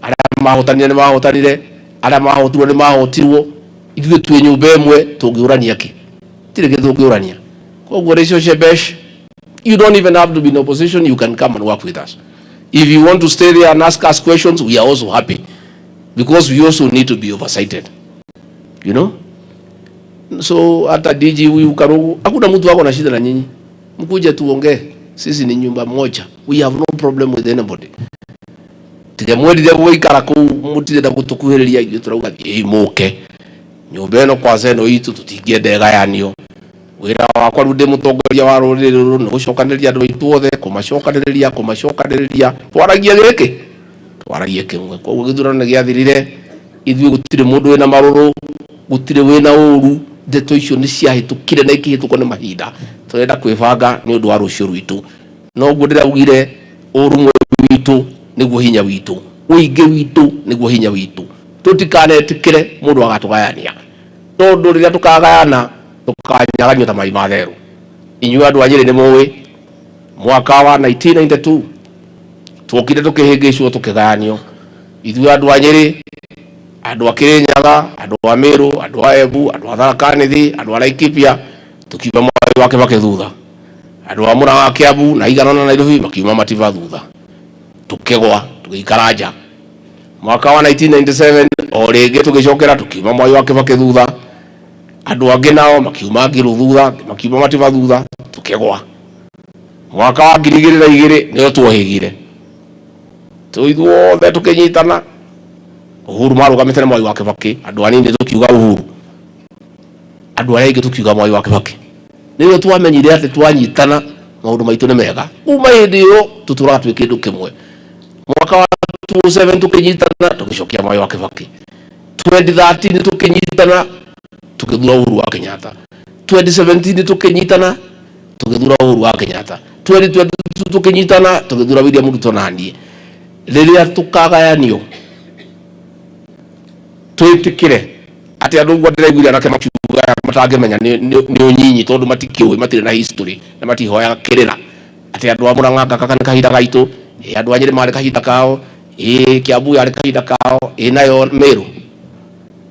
aria mahotanire ni mahotanire aria mahotirwo ni mahotirwo ithuĩ twĩ nyũmba ĩmwe tũngĩũrania kĩ tire gĩ tũngĩũrania koguo relationship besh. You don't even have to be in opposition. You can come and work with us. If you want to stay there and ask us questions, we are also happy because we also need to be oversighted, you know. So hata DG huyu Karugu hakuna mtu wako na shida na nyinyi, mkuje tuongee, sisi ni nyumba moja. We have no problem with anybody. Tigemwedi de kuikara ku mutire da gutukuhiriria ithu turauga imuke nyumba ino kwa zeno itu tutingie ndega yanio wira wakwa rundi mutongoria wa ruriri ruru no gucokaniriria andu itu othe kumacokaniriria twaragie kimwe koguo githurano giathirire ithuĩ gutire mundu wina maruru gutire wina uru ndeto icio ni ciahitukire na ikihituko ni mahinda turenda kwibanga ni undu wa rucio rwitu no guo ndiraugire urumwe witu niguo hinya witu uingi witu niguo hinya witu tutikanetikire mundu agatugayania tondu riria tukagayana tukanyaganio ta mai matheru. Inyuĩ andu a Nyeri ni muwi mwaka wa 1992 twokire tukihingicwo tukigayanio ithuĩ andu a Nyeri, andu a Kirinyaga, andu a Meru, andu a Embu, andu a Tharaka Nithi, andu a Laikipia tukiuma Mwai wa Kibaki thutha, andu a Murang'a Kiambu na Igana na Nairobi makiuma Mativa thutha, tukigwa tugiikara nja. Mwaka wa 1997 o ringi tugicokera tukiuma Mwai wa Kibaki thutha, andu angi nao makiuma Ngiru thutha, makiuma Mativa thutha, tukigwa. Mwaka wa 2002 nio twohigire ithuothe tukinyitana. Uhuru marugamite na Mwai wa Kibaki, andu anini tukiuga Uhuru, andu aria ingi tukiuga Mwai wa Kibaki. Nĩrĩo twamenyire atĩ twanyitana maũndũ maitũ nĩ mega. Kuma hĩndĩ ĩyo tutũraga twĩ kĩndũ kĩmwe. Mwaka wa 2007 tukinyitana tugicokia Mwai wa Kibaki. 2013 tukinyitana tukithura Uhuru wa Kenyatta. 2017 tukinyitana tukithura Uhuru wa Kenyatta. tweri tukinyitana tugithura William Ruto nani riria tukagayanio twitikire ati andu ngwandiraiguria nake makiuga matangimenya ni unyinyi tondu matikiui matire na history na matihoya kirira ati andu a Murang'a kana kahinda gaitu andu a Nyeri mari kahinda kao Kiambu yari kahinda kao nayo Meru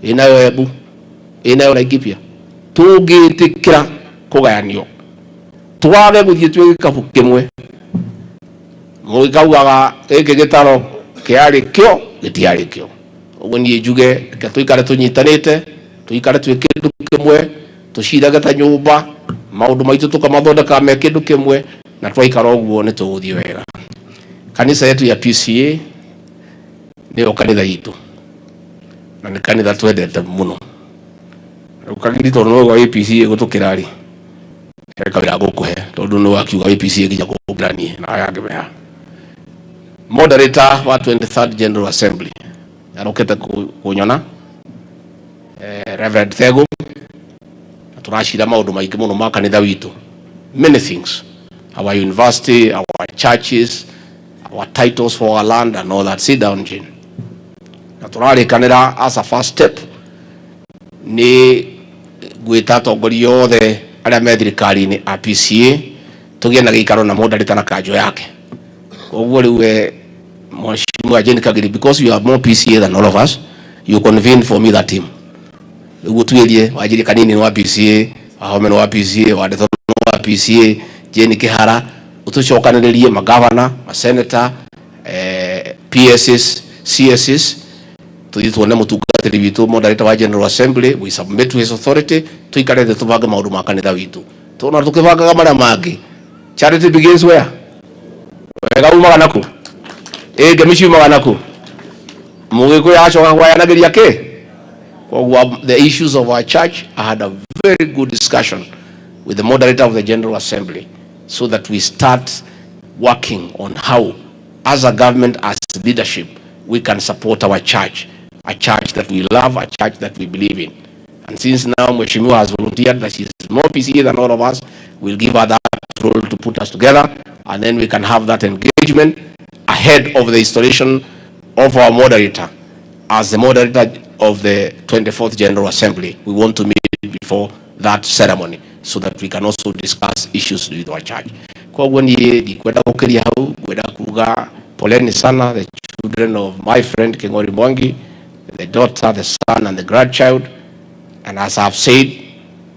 nayo Embu nayo Laikipia tungitikira kugayanio twage guthie twi gikabu kimwe mugikaugaga giki gitaro kiari kio gitiari kio uguo nie njuge ke tuikare tunyitanite tuikare twi kindu kimwe tuciraga ta nyumba maundu maitu tukamathondeka me kindu kimwe na twaikara uguo ni tuguthie wega. Kanisa yetu ya PCA ni kanitha yitu na ni kanitha twendete muno ukagirito no gwa PCA gutukirari kawira gukuhe tondu no akiuga PCA gija kugiranie na ayagimea moderator wa 23rd General Assembly arokete kunyona Reverend Thego turashira maundu maingi muno ma kanitha witu, many things, our university, our churches, our titles for our land and all that. Sit down, Jane. Naturally, Canada as a first step ni gwita tongori yothe aria me thirikari-ini a PCA tugie na gikaro na moderator na kanjo yake. Koguo riu Mheshimiwa Jane Kagiri, because you have more PCA than all of us, you convene for me that team. Ugu tuelie wajiri kanini wa PCA, wahome wa PCA, wadeto wa PCA, Jane Kihara, utucokaniririe magavana, masenator, PSs, CSs, tuone mutungatiri witu moderator wa General Assembly, we submit to his authority, tuikare de tuvaga maundu ma kanitha witu. Tuna tukivaga maria mangi. Charity begins where? Wega umaga naku. Gamishi umaga naku. Mugiko yacho kwayanagiria ke. The issues of our church, I had a very good discussion with the moderator of the General Assembly so that we start working on how, as a government, as leadership, we can support our church, a church that we love, a church that we believe in. And since now Mheshimiwa has volunteered that she's more PCA than all of us, we'll give her that role to put us together, and then we can have that engagement ahead of the installation of our moderator as the moderator of the 24th General Assembly. We want to meet before that ceremony so that we can also discuss issues with our church. Kwa wani dikwenda kukiria hau, kwenda kuga poleni sana the children of my friend Kingori Mwangi, the daughter, the son and the grandchild. And as I've said,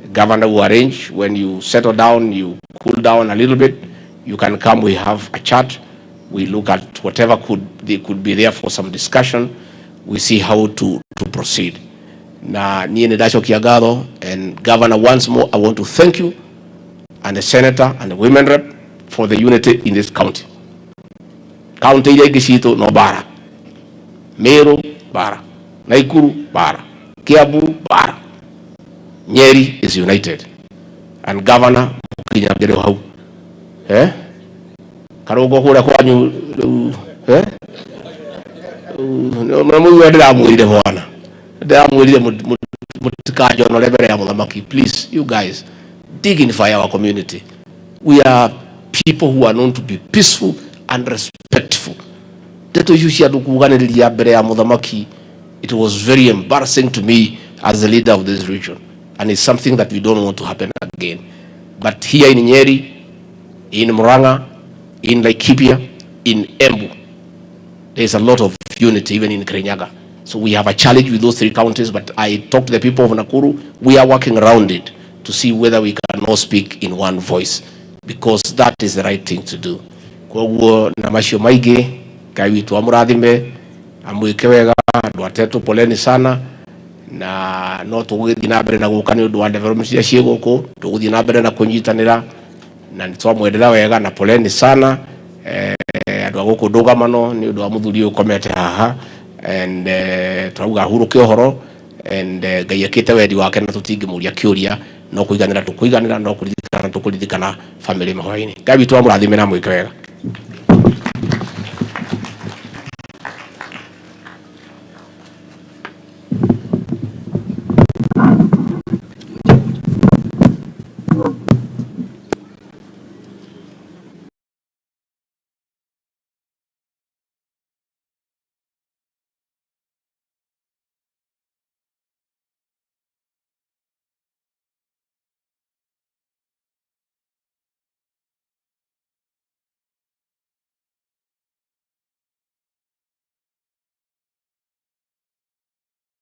the governor will arrange when you settle down, you cool down a little bit, you can come, we have a chat, we look at whatever could be there for some discussion. We see how to proceed. Na niye nedasho kiagado, and Governor, once more I want to thank you and the senator and the women rep for the unity in this county. County ile Kishito no bara, Meru bara, Naikuru bara, Kiambu bara. Nyeri is united, and Governor Kenyatta hau karogo kura kwanyu please, you guys, dignify our community. We are people who are known to be peaceful and respectful. It was very embarrassing to me as the leader of this region, and it's something that we don't want to happen again. But here in Nyeri, in Murang'a, in Laikipia, in Embu, there's a lot of unity, even in Kirinyaga. So we have a challenge with those three counties, but I talked to the people of Nakuru. We are working around it to see whether we can all speak in one voice, because that is the right thing to do. Kwa huo namashio maige, kaiwitu amurathime, amwike wega, duatetu poleni sana, na no tuguthi na mbere na guka ni undu wa development ya ciegoko, tuguthi na mbere na kunyitanira, na nitwamwendera wega na poleni sana. Andu aguku ndugamano ni undu wa muthuri ukomete haha, and twauga Uhuru Kiohoro, and gaiakite wendi wake na tutingimuria kiuria, no kuiganira tukuiganira, no kuririkana family mahoini. Ngai witu amurathime na mwike wega.